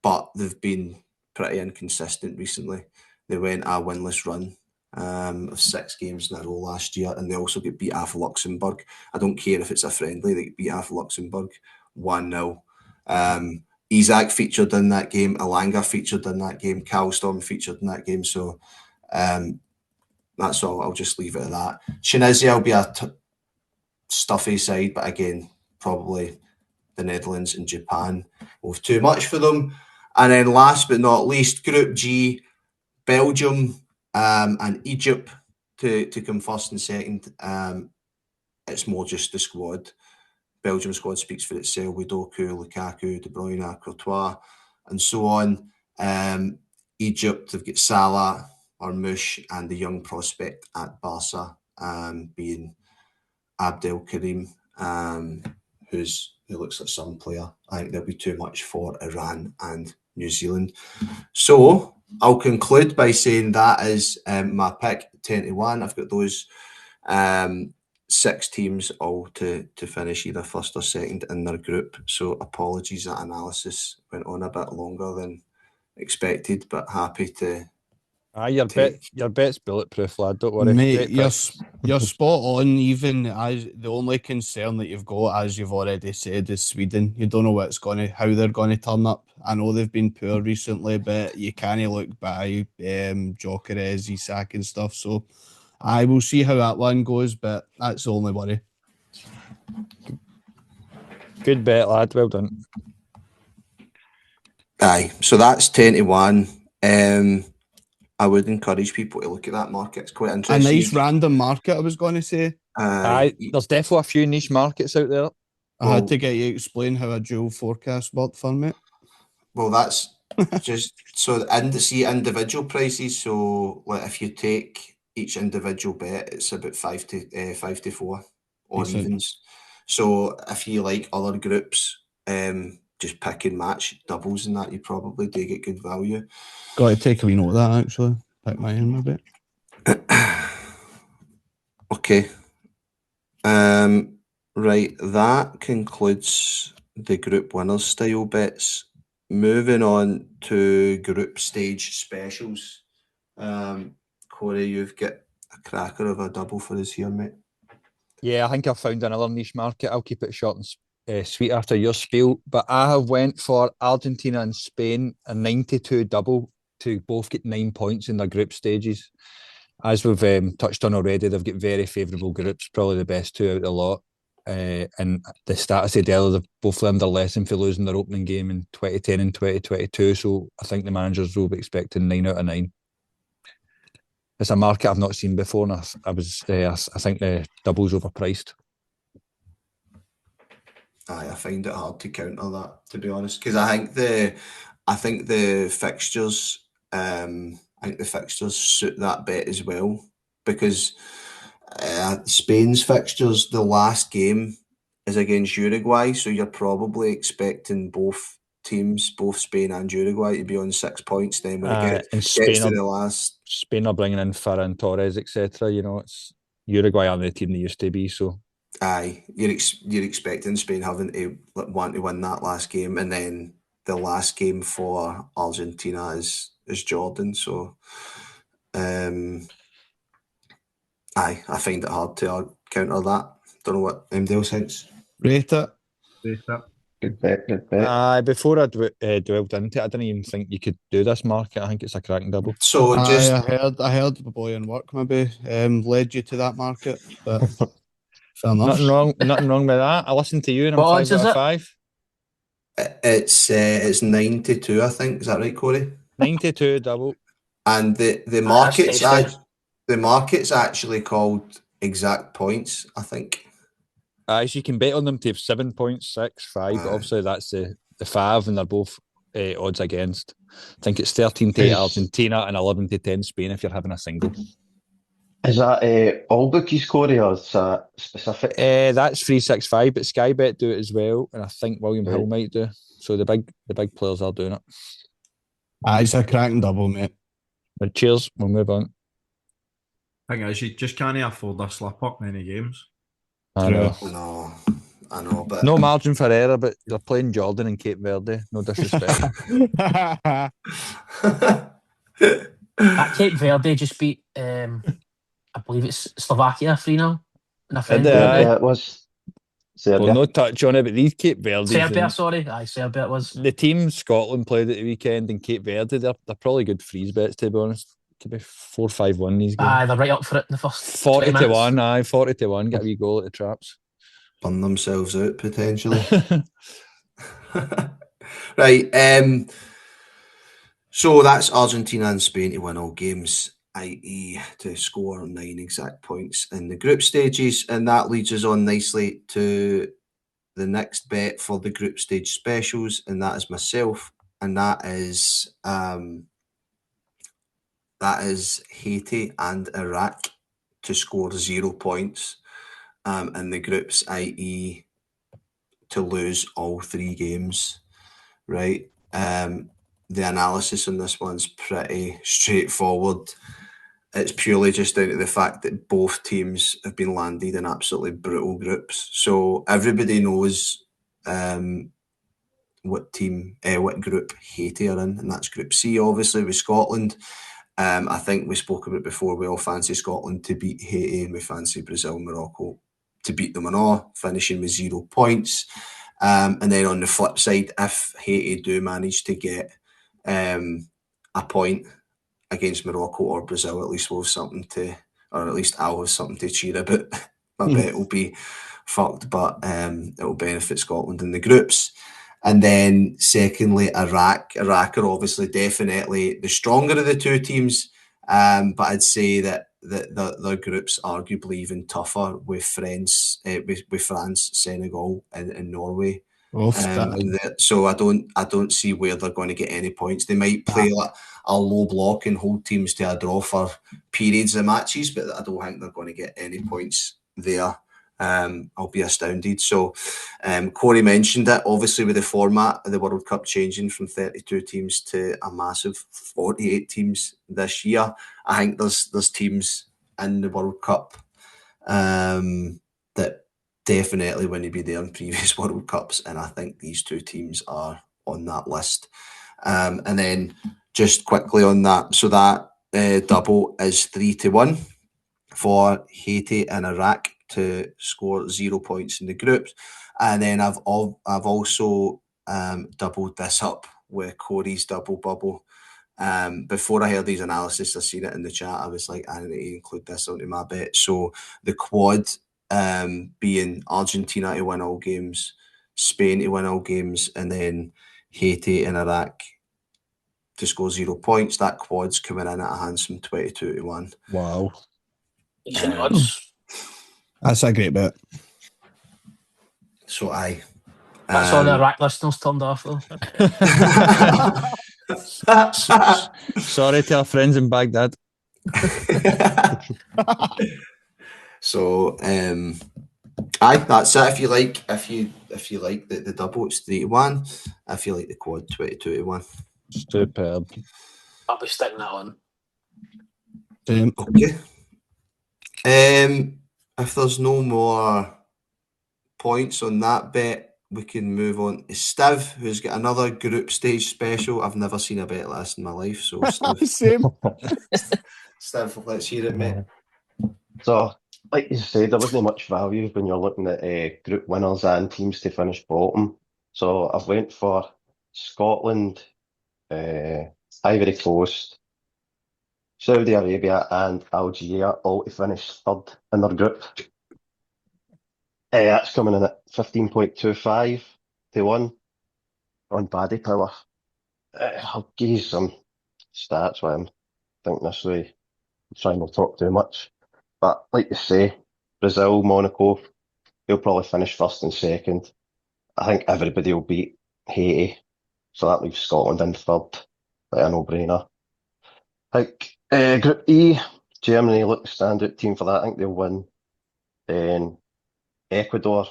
but they've been pretty inconsistent recently. They went a winless run of 6 games in a row last year, and they also get beat off Luxembourg. I don't care if it's a friendly, they get beat off Luxembourg 1-0. Isak featured in that game, Elanga featured in that game, Kallstorm featured in that game, so that's all. I'll just leave it at that. Tunisia will be a stuffy side, but again, probably the Netherlands and Japan will have too much for them. And then last but not least, Group G, Belgium and Egypt to come first and second. It's more just the squad. Belgium squad speaks for itself with Doku, Lukaku, De Bruyne, Courtois, and so on. Egypt, they've got Salah, Armouche, and the young prospect at Barca, being Abdel Karim, who looks like some player. I think there'll be too much for Iran and New Zealand. So I'll conclude by saying that is my pick, 10-1. I've got those 6 teams all to finish either first or second in their group. So apologies, that analysis went on a bit longer than expected, but happy to Your bet's bulletproof, lad. Don't worry. Mate, you're spot on. Even as the only concern that you've got, as you've already said, is Sweden. You don't know how they're gonna turn up. I know they've been poor recently, but you can't look by Gyökeres, Isak and stuff. So I will see how that one goes, but that's the only worry. Good bet, lad. Well done. Aye, so that's 10-1. I would encourage people to look at that market. It's quite interesting. A nice random market, I was going to say. There's definitely a few niche markets out there. I had to get you to explain how a dual forecast worked for me. Well, that's just so individual prices. So, like, if you take each individual bet, it's about 5-4 or evens. So, if you like other groups, just pick and match doubles and that, you probably do get good value. Got to take a wee note of that, actually. Pick my in a bit. Okay. Right, that concludes the group winners style bets. Moving on to group stage specials. Corey, you've got a cracker of a double for us here, mate. Yeah, I think I've found another niche market. I'll keep it short and sweet after your spiel. But I have went for Argentina and Spain, a 92 double to both get 9 points in their group stages. As we've touched on already, they've got very favourable groups, probably the best two out of the lot. And the stat I said earlier, they've both learned their lesson for losing their opening game in 2010 and 2022. So I think the managers will be expecting 9 out of 9. It's a market I've not seen before, and I think the double's overpriced. Aye, I find it hard to counter that, to be honest, because I think the fixtures, suit that bet as well, because Spain's fixtures, the last game is against Uruguay, so you're probably expecting both teams, both Spain and Uruguay, to be on 6 points. Then when it gets to the last, Spain are bringing in Ferran Torres, etc. You know, it's Uruguay are the team they used to be. So, aye, you're expecting Spain having to want to win that last game, and then the last game for Argentina is Jordan. So, aye, I find it hard to counter that. Don't know what anybody else thinks. Rate it. Good bet. Before I delved into it, I didn't even think you could do this market. I think it's a cracking double. So I heard the boy in work maybe led you to that market, but fair enough. Nothing wrong with that. I listened to you and I'm 5 out of 5. It's 92, I think. Is that right, Corey? 92 double. And the market's actually called exact points, I think. So you can bet on them to have 7 points, 6, 5, but obviously that's the 5, and they're both odds against. I think it's 13-8 Argentina and 11-10 Spain if you're having a single. Is that all bookies, Corey, or is that specific? That's 365, but Sky Bet do it as well, and I think William Hill might do. So the big players are doing it. It's a cracking double, mate. But cheers, we'll move on. Thing is, you just can't afford a slip up many games. I know, but no margin for error, but you're playing Jordan and Cape Verde. No disrespect. That Cape Verde just beat, I believe it's Slovakia 3-0 in a friendly. Yeah, it was. Serbia. Well, no touch on it, but these Cape Verdes. Serbia, sorry. Serbia it was. The team Scotland played at the weekend in Cape Verde, they're probably good freeze bets, to be honest. Could be 4-5-1 these games. They're right up for it in the first 40-1, 40-1, get a wee goal at the traps. Burn themselves out, potentially. Right, so that's Argentina and Spain to win all games, i.e. to score 9 exact points in the group stages, and that leads us on nicely to the next bet for the group stage specials, and that is myself, and that is Haiti and Iraq to score 0 points in the groups, i.e. to lose all 3 games, right? The analysis on this one's pretty straightforward. It's purely just down to the fact that both teams have been landed in absolutely brutal groups. So everybody knows what group Haiti are in, and that's Group C, obviously, with Scotland. I think we spoke about before, we all fancy Scotland to beat Haiti and we fancy Brazil, Morocco to beat them and all, finishing with 0 points. And then on the flip side, if Haiti do manage to get a point against Morocco or Brazil, at least we'll have something to, or at least I'll have something to cheer about. My bet will be fucked, but it will benefit Scotland in the groups. And then secondly, Iraq. Iraq are obviously definitely the stronger of the two teams, but I'd say that their group's arguably even tougher with France, Senegal, and Norway. So I don't see where they're going to get any points. They might play like a low block and hold teams to a draw for periods of matches, but I don't think they're going to get any points there. I'll be astounded. So Corey mentioned it, obviously with the format of the World Cup changing from 32 teams to a massive 48 teams this year. I think there's teams in the World Cup that definitely wouldn't be there in previous World Cups, and I think these two teams are on that list. And then just quickly on that, so that double is 3-1 for Haiti and Iraq to score 0 points in the groups. And then I've also doubled this up with Corey's double bubble. Before I heard these analysis, I seen it in the chat. I was like, I need to include this onto my bet. So the quad being Argentina to win all games, Spain to win all games, and then Haiti and Iraq to score 0 points. That quad's coming in at a handsome 22-1. Wow. Decent odds. That's a great bet. So aye. That's all the Iraq listeners turned off though. Sorry to our friends in Baghdad. So aye, that's it. If you like the double, it's 3-1. If you like the quad, 22-1. Superb. I'll be sticking that on. Okay. If there's no more points on that bet, we can move on to Steve, who's got another group stage special. I've never seen a bet like this in my life. So Steve, Same. Steve, let's hear it, mate. So, like you said, there wasn't much value when you're looking at group winners and teams to finish bottom. So I've went for Scotland, Ivory Coast, Saudi Arabia and Algeria all to finish third in their group. That's coming in at 15.25 to 1 on Paddy Power. I'll give you some stats while I'm thinking this way. I'm trying not to talk too much. But like you say, Brazil, Monaco, they'll probably finish first and second. I think everybody will beat Haiti. So that leaves Scotland in third. Like a no-brainer. I think Group E, Germany look standout team for that. I think they'll win. Then Ecuador,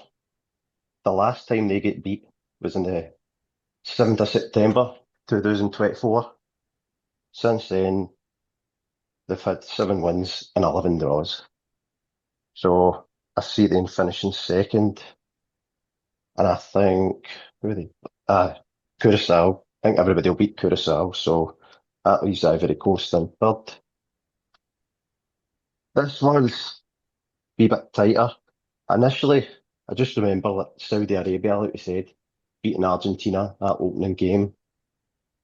the last time they get beat was in the 7th of September 2024. Since then, they've had 7 wins and 11 draws. So I see them finishing second. And I think, who are they? Curacao. I think everybody will beat Curacao. So that leaves Ivory Coast in third. This one's a bit tighter. Initially, I just remember that Saudi Arabia, like we said, beating Argentina that opening game.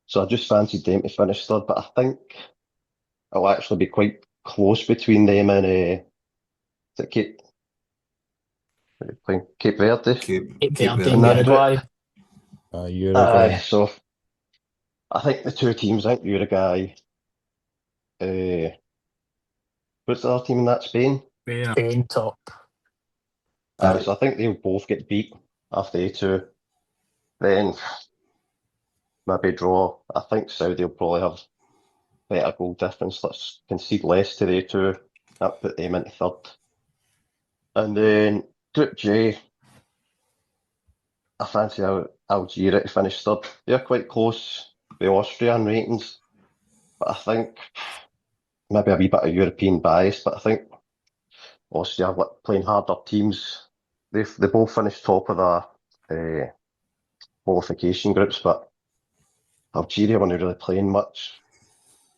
So I just fancied them to finish third, but I think it'll actually be quite close between them and is it Cape Verde? Cape Verde, In that Uruguay. Uruguay. So I think the two teams, I think Uruguay, what's the other team in that, Spain? Spain top. So I think they'll both get beat after A2. Then maybe draw. I think Saudi will probably have better goal difference. Let's concede less to the A2. That put them into third. And then Group J, I fancy Algeria to finish third. They're quite close with Austria in ratings. But I think maybe a wee bit of European bias, but I think Austria are playing harder teams. They both finished top of the qualification groups, but Algeria weren't really playing much.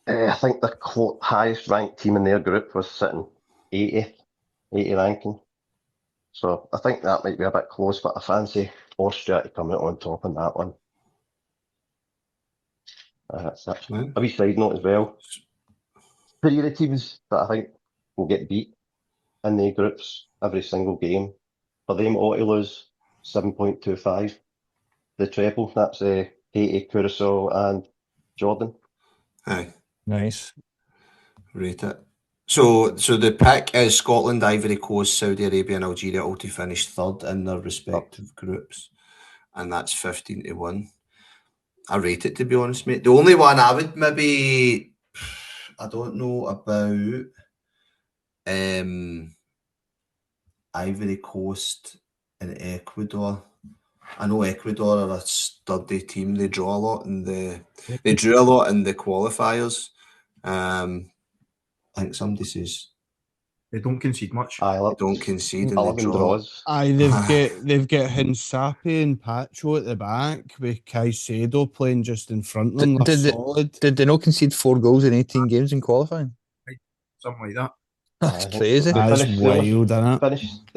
I think the highest ranked team in their group was sitting 80 ranking. So I think that might be a bit close, but I fancy Austria to come out on top on that one. That's Right. a wee side note as well. Three of the teams that I think will get beat in the groups every single game, for them all to lose 7.25. The treble, that's Haiti, Curacao and Jordan. Aye, Nice. rate it. So the pick is Scotland, Ivory Coast, Saudi Arabia and Algeria all to finish third in their respective groups. And that's 15-1. I rate it, to be honest, mate. The only one I would maybe, I don't know about Ivory Coast and Ecuador. I know Ecuador are a sturdy team. They drew a lot in the qualifiers. I think somebody says They don't concede much. they don't concede and they 11 draw. draws. Aye, they've got Hinsapi and Pacho at the back with Caicedo playing just in front of them. They're solid. Did they not concede 4 goals in 18 games in qualifying? Something like that. That's crazy. That's wild, isn't it? Finished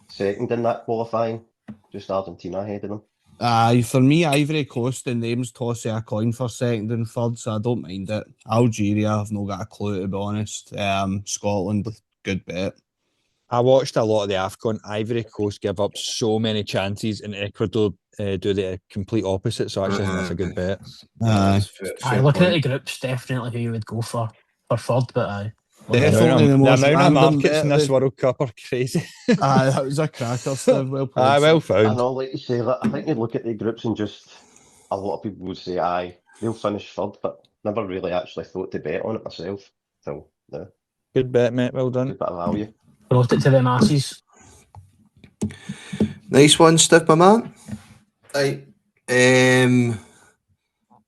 second in that qualifying, just Argentina ahead of them. Aye, for me, Ivory Coast and name's tossing a coin for second and third, so I don't mind it. Algeria, I've not got a clue, to be honest. Scotland, good bet. I watched a lot of the AFCON. Ivory Coast give up so many chances, and Ecuador do the complete opposite. So I actually think that's a good bet. Aye. Looking at the groups, definitely who you would go for third, but aye. Definitely the most amount of random markets bet in this of World Cup are crazy. Aye, that was a cracker, Steve. Well played. Aye, well I found. know, like you say, I think you look at the groups and just a lot of people would say, aye, they'll finish third, but never really actually thought to bet on it myself. So, no. Good bet, mate. Well done. Good bit of value. Brought it to the masses. Nice one, Steve, my man. Right.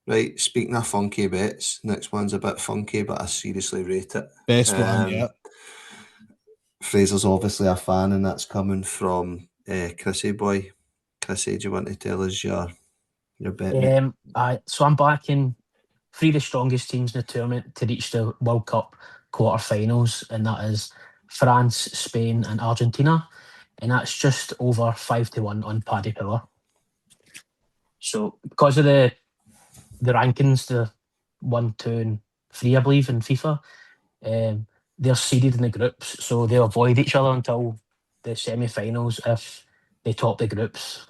Right, speaking of funky bets, next one's a bit funky, but I seriously rate it. Best one, yeah. Fraser's obviously a fan, and that's coming from Chrissy boy. Chrissy, do you want to tell us your bet? So I'm backing 3 of the strongest teams in the tournament to reach the World Cup quarter-finals, and that is France, Spain and Argentina, and that's just over 5-1 on Paddy Power. So because of the rankings, the 1, 2 and 3, I believe, in FIFA, they're seeded in the groups, so they'll avoid each other until the semi-finals if they top the groups,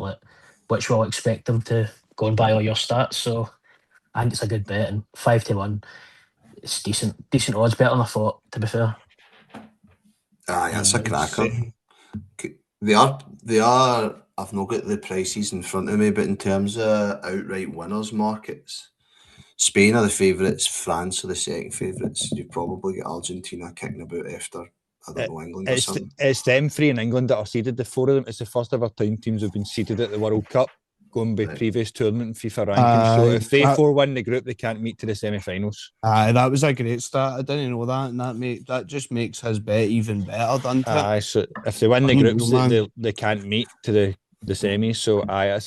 which we'll expect them to, going by all your stats. So I think it's a good bet, and 5-1, it's decent odds, better than I thought, to be fair. Aye, that's a cracker. They are. I've not got the prices in front of me, but in terms of outright winners markets, Spain are the favourites, France are the second favourites. You probably get Argentina kicking about after, I don't know, England or something. It's them 3 in England that are seeded, the 4 of them. It's the first ever time teams have been seeded at the World Cup, going by previous tournament and FIFA rankings. So if they 4 win the group, they can't meet to the semi-finals. Aye, that was a great start. I didn't know that, and that just makes his bet even better, doesn't it? Aye, so if they win the groups, they can't meet to the semis. So aye,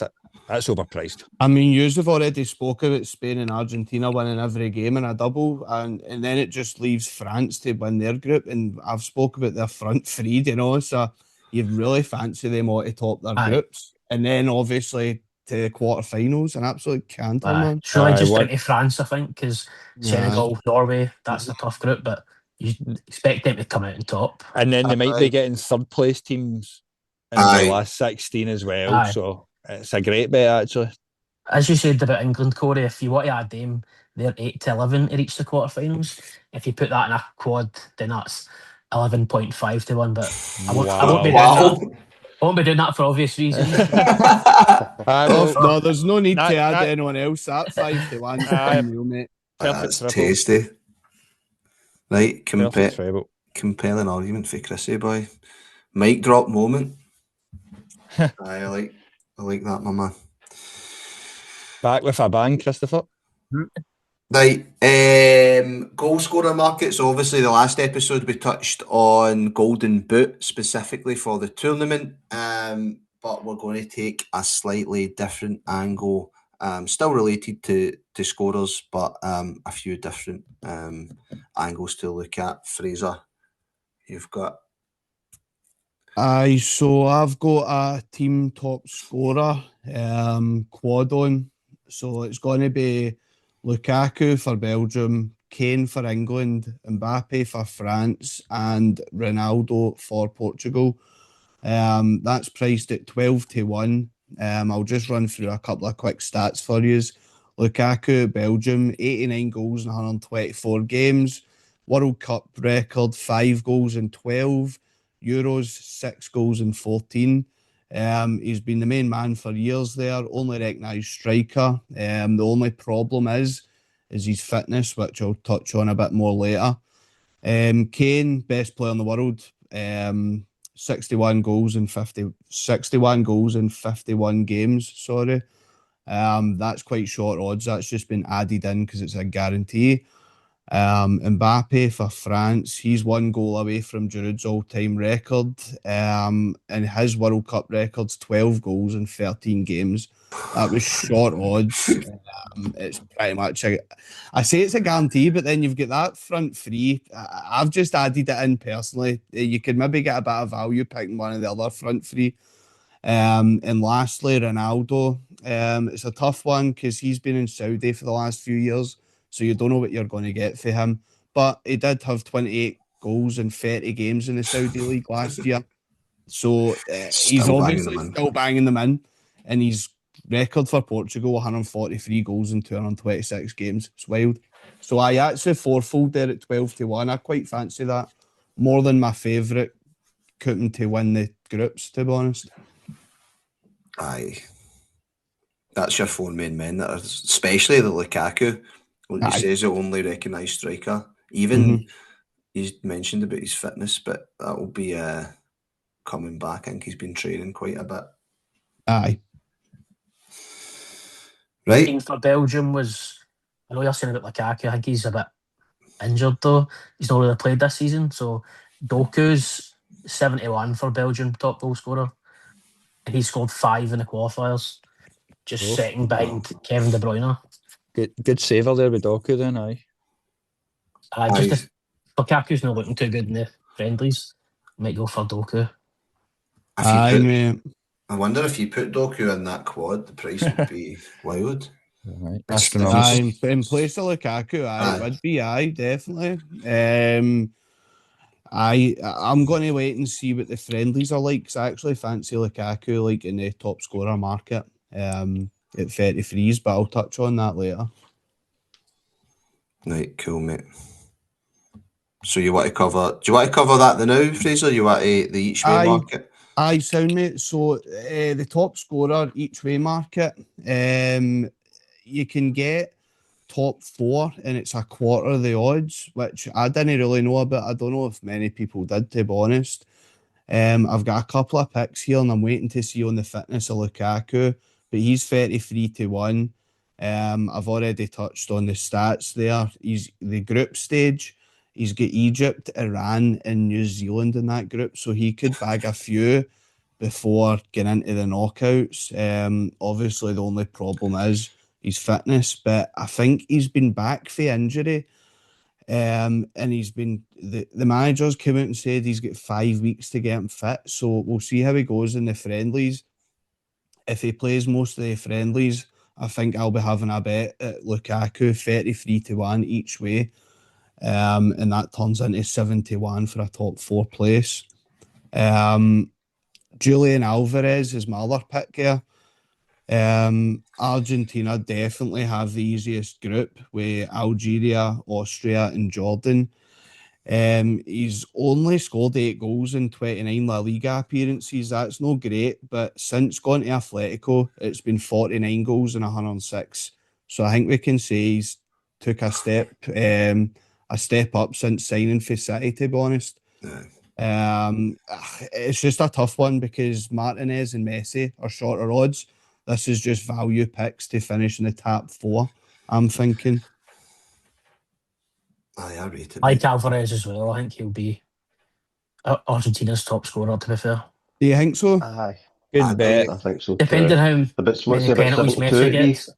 that's overpriced. I mean, you've already spoke about Spain and Argentina winning every game in a double, and then it just leaves France to win their group. And I've spoke about their front 3, so you really fancy them all to top their groups, and then obviously to the quarterfinals, an absolute canter, man. Surely just down to France, I think, because Senegal, Norway, that's a tough group, but you expect them to come out on top. And then they might be getting third place teams in the last 16 as well. So it's a great bet, actually. As you said about England, Corey, if you want to add them, they're 8-11 to reach the quarterfinals. If you put that in a quad, then that's 11.5-1. But I won't be doing that. I won't be doing that for obvious reasons. No, there's no need to add anyone else. That 5-1 meal, mate. That's tasty. Right, compelling argument for Chrissy boy. Mic drop moment. I like that, my man. Back with a bang, Christopher. Right, goal scorer markets. Obviously, the last episode we touched on Golden Boot specifically for the tournament, but we're going to take a slightly different angle Still related to scorers, but a few different angles to look at. Fraser, you've got... Aye, so I've got a team top scorer, quad on. So it's going to be Lukaku for Belgium, Kane for England, Mbappe for France, and Ronaldo for Portugal. That's priced at 12-1. I'll just run through a couple of quick stats for you. Lukaku, Belgium, 89 goals in 124 games. World Cup record, 5 goals in 12. Euros, 6 goals in 14. He's been the main man for years there, only recognised striker. The only problem is his fitness, which I'll touch on a bit more later. Kane, best player in the world, 61 goals in 51 games, sorry. That's quite short odds. That's just been added in because it's a guarantee. Mbappe for France, he's 1 goal away from Giroud's all-time record, and his World Cup record's 12 goals in 13 games. That was short odds. It's pretty much I say it's a guarantee, but then you've got that front three. I've just added it in personally. You could maybe get a bit of value picking one of the other front three. And lastly, Ronaldo. It's a tough one because he's been in Saudi for the last few years, so you don't know what you're going to get for him. But he did have 28 goals in 30 games in the Saudi League last year. So he's obviously still banging them in. And his record for Portugal, 143 goals in 226 games. It's wild. So I actually fourfold there at 12-1. I quite fancy that. More than my favourite couldn't to win the groups, to be honest. Aye. That's your 4 main men, that are, especially the Lukaku. When he says the only recognised striker. Even he's mentioned about his fitness, but that will be coming back. I think he's been training quite a bit. Aye. Right. Team for Belgium was, I know you're saying about Lukaku, I think he's a bit injured though. He's not really played this season. So Doku's 71 for Belgium, top goal scorer. And he scored 5 in the qualifiers. Just second behind Kevin De Bruyne. Good saver there with Doku then, aye. Just Lukaku's not looking too good in the friendlies. Might go for Doku. Mate. I wonder if you put Doku in that quad, the price would be wild. Right. In place of Lukaku, it would be, definitely. I'm going to wait and see what the friendlies are like, because I actually fancy Lukaku like in the top scorer market at 33s, but I'll touch on that later. Right, cool, mate. So you want to cover? Do you want to cover that now, Fraser? You want the each way market? Aye, sound mate. So the top scorer each way market, you can get top 4 and it's a quarter of the odds, which I didn't really know about. I don't know if many people did, to be honest. I've got a couple of picks here and I'm waiting to see on the fitness of Lukaku, but he's 33-1. I've already touched on the stats there. He's the group stage. He's got Egypt, Iran, and New Zealand in that group, so he could bag a few before getting into the knockouts. Obviously, the only problem is his fitness, but I think he's been back for injury. And he's been the managers came out and said he's got 5 weeks to get him fit. So we'll see how he goes in the friendlies. If he plays most of the friendlies, I think I'll be having a bet at Lukaku 33-1 each way. And that turns into 71 for a top 4 place. Julian Alvarez is my other pick here. Argentina definitely have the easiest group with Algeria, Austria, and Jordan. He's only scored 8 goals in 29 La Liga appearances. That's no great, but since going to Atletico, it's been 49 goals and 106. So I think we can say he's took a step up since signing for City, to be honest. It's just a tough one because Martinez and Messi are shorter odds. This is just value picks to finish in the top 4, I'm thinking. I rate it. Like Alvarez as well. I think he'll be Argentina's top scorer, to be fair. Do you think so? Aye. Good bet. I think so. Depending how What's many he about penalties 72 Messi to be? gets. Say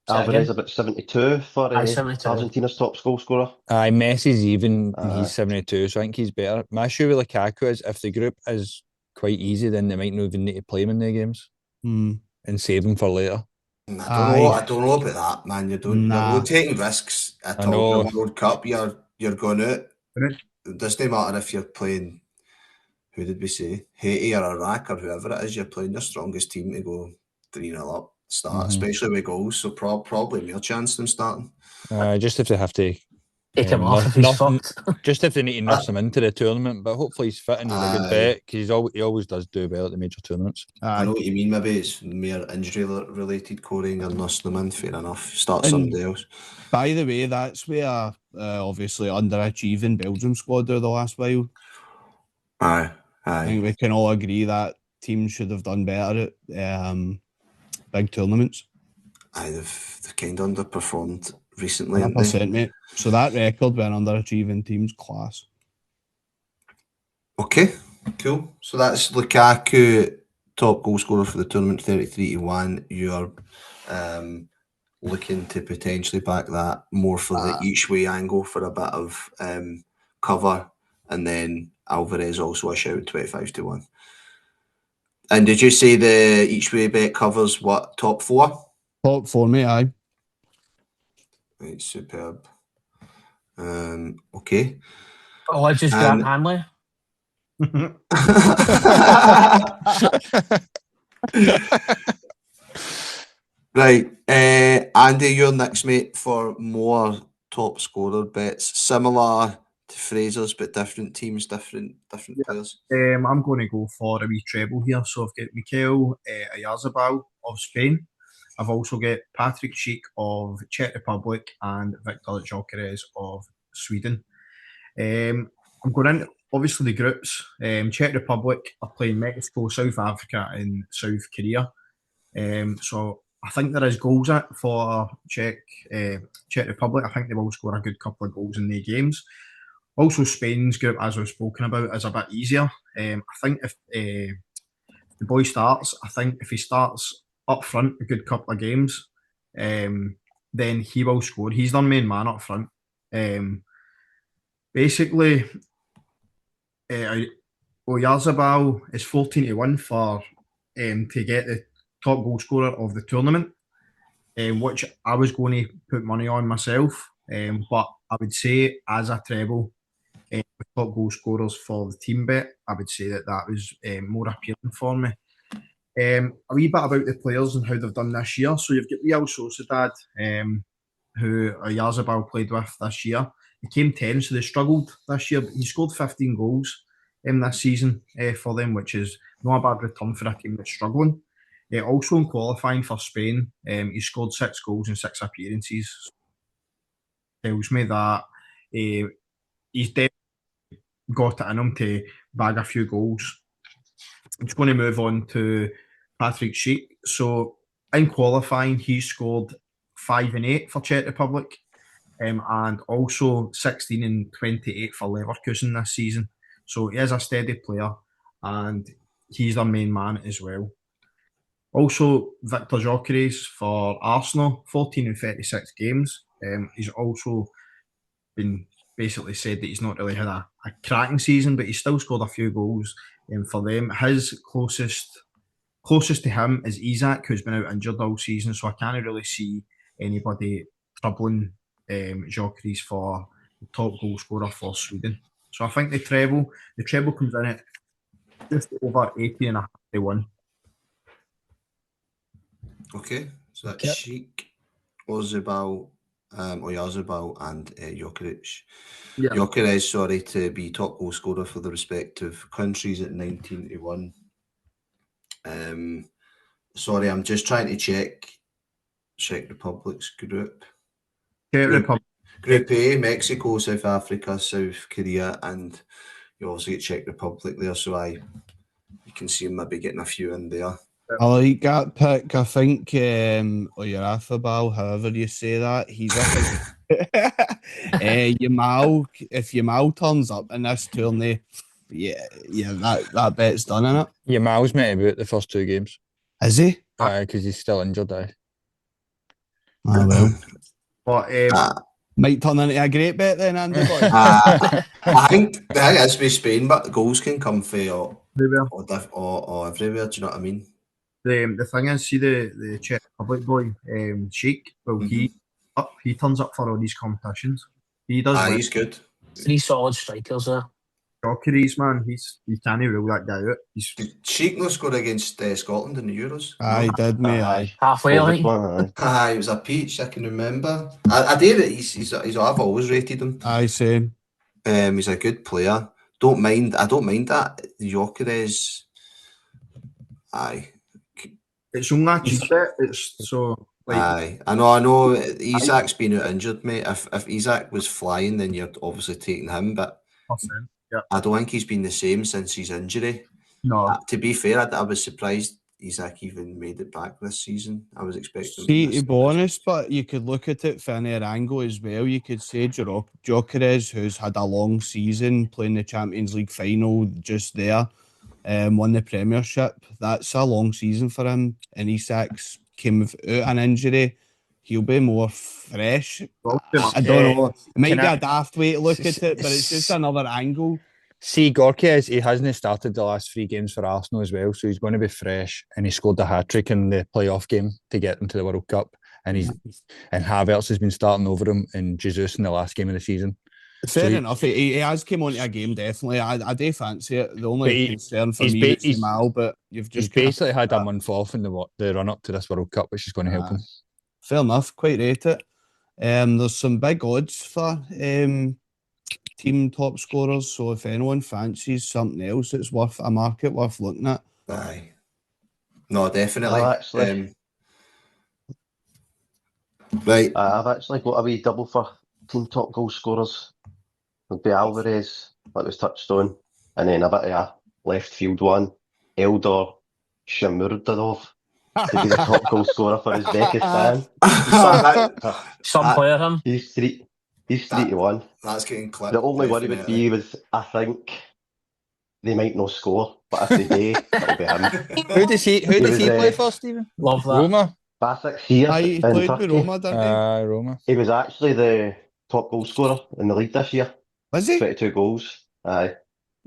that Alvarez again. about 72 for Aye, 72. Argentina's top goal scorer. Aye, Messi's even, Aye. he's 72, so I think he's better. My issue with Lukaku is if the group is quite easy, then they might not even need to play him in their games and save him for later. I don't know about that, man. You're not taking risks at I all. know. The World Cup, you're going out. Right. It doesn't matter if you're playing, who did we say? Haiti or Iraq or whoever it is, you're playing your strongest team to go 3-0 up start, especially with goals. So probably more chance than starting. Just if they have to Take him off if he's fucked. just if they need to nurse him into the tournament, but hopefully he's fit and he's a good bet because he always does do well at the major tournaments. I know what you mean. Maybe it's mere injury related, Corey, and you're nursing them in. Fair enough. Start somebody else. By the way, that's where obviously underachieving Belgium squad are the last while. Aye. I think we can all agree that teams should have done better at big tournaments. Aye, they've kind of underperformed recently. 100%, mate. So that record when underachieving teams, class. Okay, cool. So that's Lukaku, top goal scorer for the tournament, 33-1. You're looking to potentially back that more for the each way angle for a bit of cover, and then Alvarez also a shout 25-1. And did you say the each way bet covers what, top four? Top four, mate, aye. Right, superb. Okay. Oh, I just Grant Hanley. Right, Andy, you're next, mate, for more top scorer bets, similar to Fraser's, but different teams, different players. I'm going to go for a wee treble here. So I've got Mikel Oyarzabal of Spain. I've also got Patrick Schick of Czech Republic and Victor Gyökeres of Sweden. I'm going into obviously the groups. Czech Republic are playing Mexico, South Africa, and South Korea. So I think there is goals at for Czech Republic. I think they will score a good couple of goals in their games. Also, Spain's group, as we've spoken about, is a bit easier. I think if the boy starts, if he starts up front a good couple of games, then he will score. He's their main man up front. Basically, Oyarzabal is 14-1 for to get the top goal scorer of the tournament, which I was going to put money on myself. But I would say as a treble, with top goal scorers for the team bet, I would say that was more appealing for me. A wee bit about the players and how they've done this year. So you've got Real Sociedad, who Oyarzabal played with this year. He came 10, so they struggled this year, but he scored 15 goals in this season for them, which is not a bad return for a team that's struggling. Also in qualifying for Spain, he scored 6 goals in 6 appearances. Tells me that he's definitely got it in him to bag a few goals. I'm just going to move on to Patrick Schick. So in qualifying, he scored 5 and 8 for Czech Republic, and also 16 and 28 for Leverkusen this season. So he is a steady player, and he's their main man as well. Also, Victor Gyökeres for Arsenal, 14 and 36 games. He's also been basically said that he's not really had a cracking season, but he's still scored a few goals for them. His closest to him is Isak, who's been out injured all season, so I can't really see anybody troubling Gyökeres for the top goal scorer for Sweden. So I think the treble comes in at just over 80.5-1. Okay, so that's Schick, Oyarzabal, and Gyökeres. Yeah. Gyökeres, to be top goal scorer for the respective countries at 19-1. I'm just trying to check Czech Republic's group. Group A, Mexico, South Africa, South Korea, and you also get Czech Republic there, so you can see him maybe getting a few in there. I like that pick. I think Oyarzabal, however you say that, he's up. Yamal, if Yamal turns up in this tourney, yeah, that bet's done, innit? Yeah, Miles meant to be out the first 2 games. Is he? Because he's still injured. Oh well. But Might turn into a great bet then, Andy boy. I think the thing is with Spain, but goals can come from everywhere. or everywhere. Do you know what I mean? The thing is, see the Czech Republic boy, Sheik. Well, he turns up for all these competitions. He does. He's good. 3 solid strikers there. Jokeries, man. He can't rule that guy out. Did Sheik no score against Scotland in the Euros? Aye, did me. Aye. Halfway, I think. It was a peach. I can remember. I dare it. I've always rated him. Aye, same. He's a good player. I don't mind that. Jokeres. Aye. It's only a cheap bet. It's so. Aye, I know. Isaac's been out injured, mate. If Isaac was flying, then you're obviously taking him. But yeah. I don't think he's been the same since his injury. No. To be fair, I was surprised Isaac even made it back this season. I was expecting. See, to be honest, but you could look at it from another angle as well. You could say Jokeres, who's had a long season playing the Champions League final just there, won the Premiership. That's a long season for him. And Isaac's came out an injury. He'll be more fresh. I don't know. It might be a daft way to look at it, but it's just another angle. See, Gorky, he hasn't started the last 3 games for Arsenal as well, so he's going to be fresh. And he scored a hat-trick in the playoff game to get them to the World Cup. And Havertz has been starting over him, and Jesus in the last game of the season. Fair enough. He has come onto a game, definitely. I do fancy it. The only concern for me is Jamal, but you've just basically had a month off in the run-up to this World Cup, which is going to help him. Fair enough. Quite rate it. There's some big odds for team top scorers, so if anyone fancies something else, it's worth a market worth looking at. Aye. No, definitely. Right. I've actually got a wee double for team top goal scorers. It'll be Alvarez, like was touched on, and then a bit of a left field one, Eldor Shamurdadov to be the top goal scorer for Uzbekistan. Some player him. He's 3-1. That's getting clipped. The only worry would be I think they might not score, but if they do, it'll be him. Who does he play for, Stephen? Love that. Roma. Basak here. He played with Roma, didn't he? Roma. He was actually the top goal scorer in the league this year. Was he? 22 goals. Aye.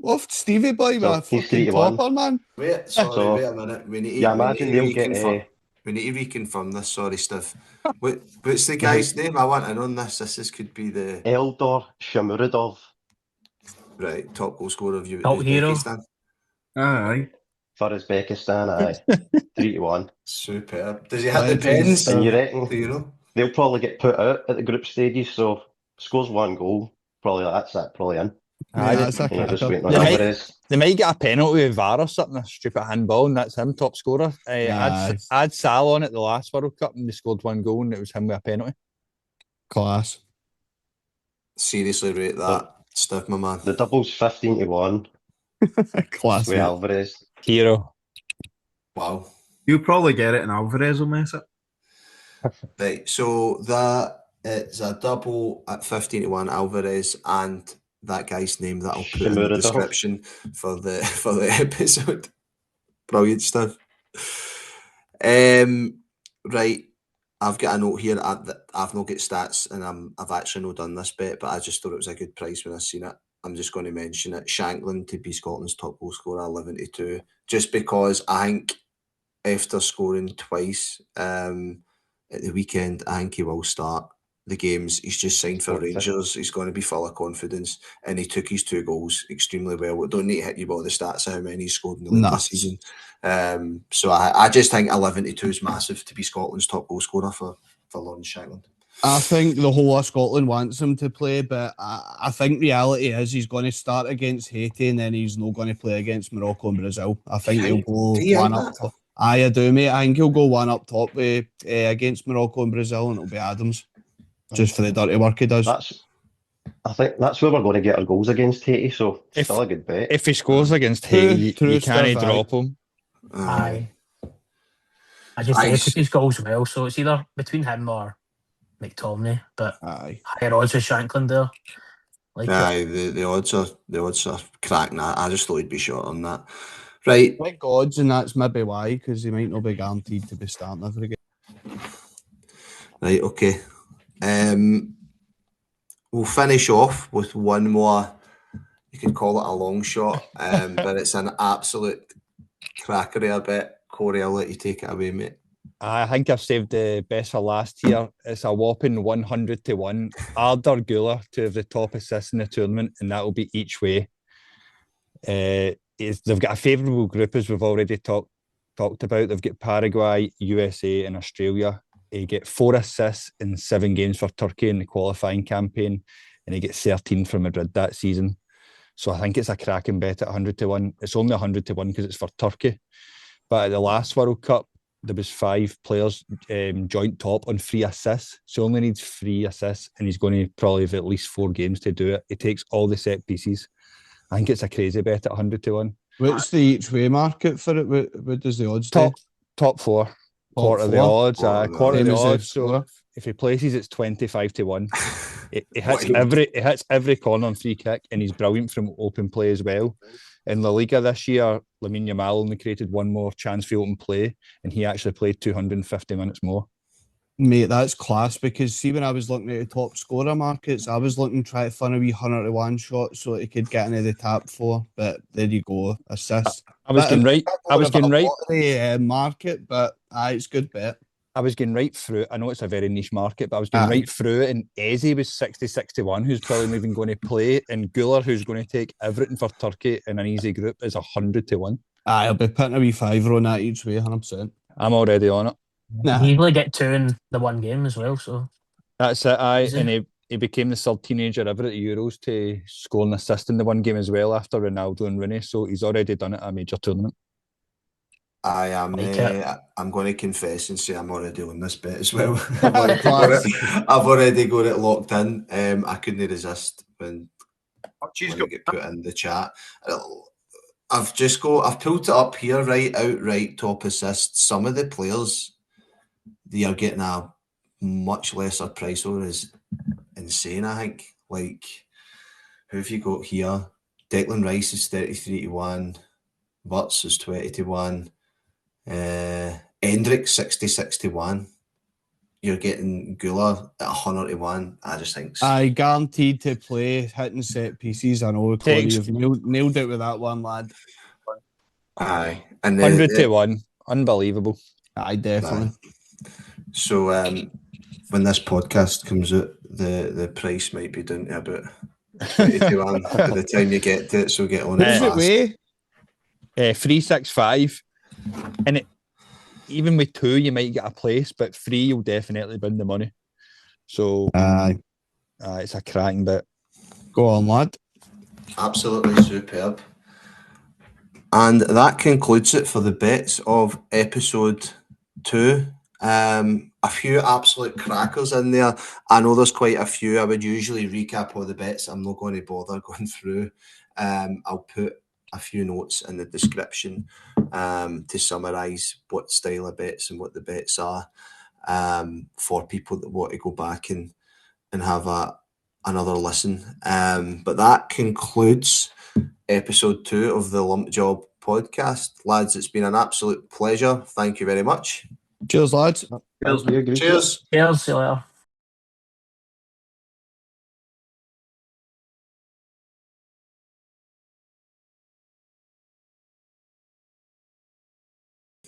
Off Stevie boy with a fucking topper, man. Wait a minute. We need to reconfirm this. Sorry, Steve. What's the guy's name? I want to know this. This could be the Eldor Shamuradov. Right, top goal scorer of Uzbekistan. Aye. For Uzbekistan, aye. 3-1. Superb. Does he have the pens? And you reckon they'll probably get put out at the group stages, so scores 1 goal. Probably that's that, probably in. Just waiting on Alvarez. They might get a penalty with VAR or something, a stupid handball, and that's him, top scorer. Add Sal on at the last World Cup, and they scored 1 goal, and it was him with a penalty. Class. Seriously rate that, Steve, my man. The double's 15-1. Class. With Alvarez. Hero. Wow. You'll probably get it, and Alvarez will mess it. Right, so that is a double at 15-1 Alvarez and that guy's name that I'll put in the description for the episode. Brilliant stuff. Right, I've got a note here. I've not got stats, and I've actually not done this bet, but I just thought it was a good price when I seen it. I'm just going to mention it. Shankland to be Scotland's top goal scorer, 11-2, just because I think after scoring twice at the weekend, I think he will start the games. He's just signed for Rangers. He's going to be full of confidence, and he took his 2 goals extremely well. We don't need to hit you about the stats of how many he scored in the league this season. So I just think 11-2 is massive to be Scotland's top goal scorer for Lawrence Shankland. I think the whole of Scotland wants him to play, but I think reality is he's going to start against Haiti and then he's not going to play against Morocco and Brazil. I think he'll go one up top. I do, mate. I think he'll go one up top against Morocco and Brazil, and it'll be Adams. Just for the dirty work he does. I think that's where we're going to get our goals against Haiti, so it's still a good bet. If he scores against Haiti, you can't drop him. Aye. I just think he took his goals well, so it's either between him or McTominay, but higher odds with Shankland there. Like Aye, the odds are cracking that. I just thought he'd be short on that. Right. I think odds, and that's maybe why, because he might not be guaranteed to be starting every game. Right, okay. We'll finish off with one more. You could call it a long shot, but it's an absolute cracker, I bet. Corey, I'll let you take it away, mate. I think I've saved the best for last here. It's a whopping 100 to 1. Arda Güler to have the top assist in the tournament, and that will be each way. They've got a favourable group, as we've already talked about. They've got Paraguay, USA, and Australia. He get 4 assists in 7 games for Turkey in the qualifying campaign, and he gets 13 for Madrid that season. So I think it's a cracking bet at 100 to 1. It's only 100 to 1 because it's for Turkey. But at the last World Cup, there was 5 players joint top on 3 assists. So he only needs 3 assists, and he's going to probably have at least 4 games to do it. He takes all the set pieces. I think it's a crazy bet at 100 to 1. What's the each way market for it? What does the odds do? Top 4. Quarter of the odds. Quarter of the odds. So if he places, it's 25 to 1. It hits every corner and free kick, and he's brilliant from open play as well. In La Liga this year, Lamine Yamal only created 1 more chance for open play, and he actually played 250 minutes more. Mate, that's class, because see, when I was looking at the top scorer markets, I was looking to try to find a wee 100 to 1 shot so he could get into the top 4. But there you go, assist. I was getting right. Market, but it's good bet. I was getting right through. I know it's a very niche market, but I was getting right through it. And Eze was 60-61, who's probably not even going to play. And Güler, who's going to take everything for Turkey in an easy group, is 100 to 1. I'll be putting a wee 5 on that each way, 100%. I'm already on it. You usually get 2 in the one game as well, so that's it. And he became the 3rd teenager ever at the Euros to score an assist in the one game as well after Ronaldo and Rooney. So he's already done it at a major tournament. I'm going to confess and say I'm already on this bet as well. I've already got it locked in. I couldn't resist when it get put in the chat. I've pulled it up here, right, outright top assists. Some of the players they are getting a much lesser price on is insane, I think. Like, who have you got here? Declan Rice is 33 to 1. Wirtz is 20 to 1. Endrick 66 to 1. You're getting Güler at 100 to 1. I just think guaranteed to play, hitting set pieces. I know, Corey, you've nailed it with that one, lad. Aye, and 100 to 1. Unbelievable. Aye, definitely. So when this podcast comes out, the price might be down to about 20 to 1 by the time you get to it, so get on it fast. 365, and even with 2 you might get a place, but 3 you'll definitely win the money. So it's a cracking bit. Go on, lad. Absolutely superb. And that concludes it for the bets of episode 2. A few absolute crackers in there. I know there's quite a few. I would usually recap all the bets. I'm not going to bother going through. I'll put a few notes in the description to summarise what style of bets and what the bets are for people that want to go back and have another listen. But that concludes episode 2 of the Lump Job podcast. Lads, it's been an absolute pleasure. Thank you very much. Cheers, lads. Cheers. Cheers, see you later.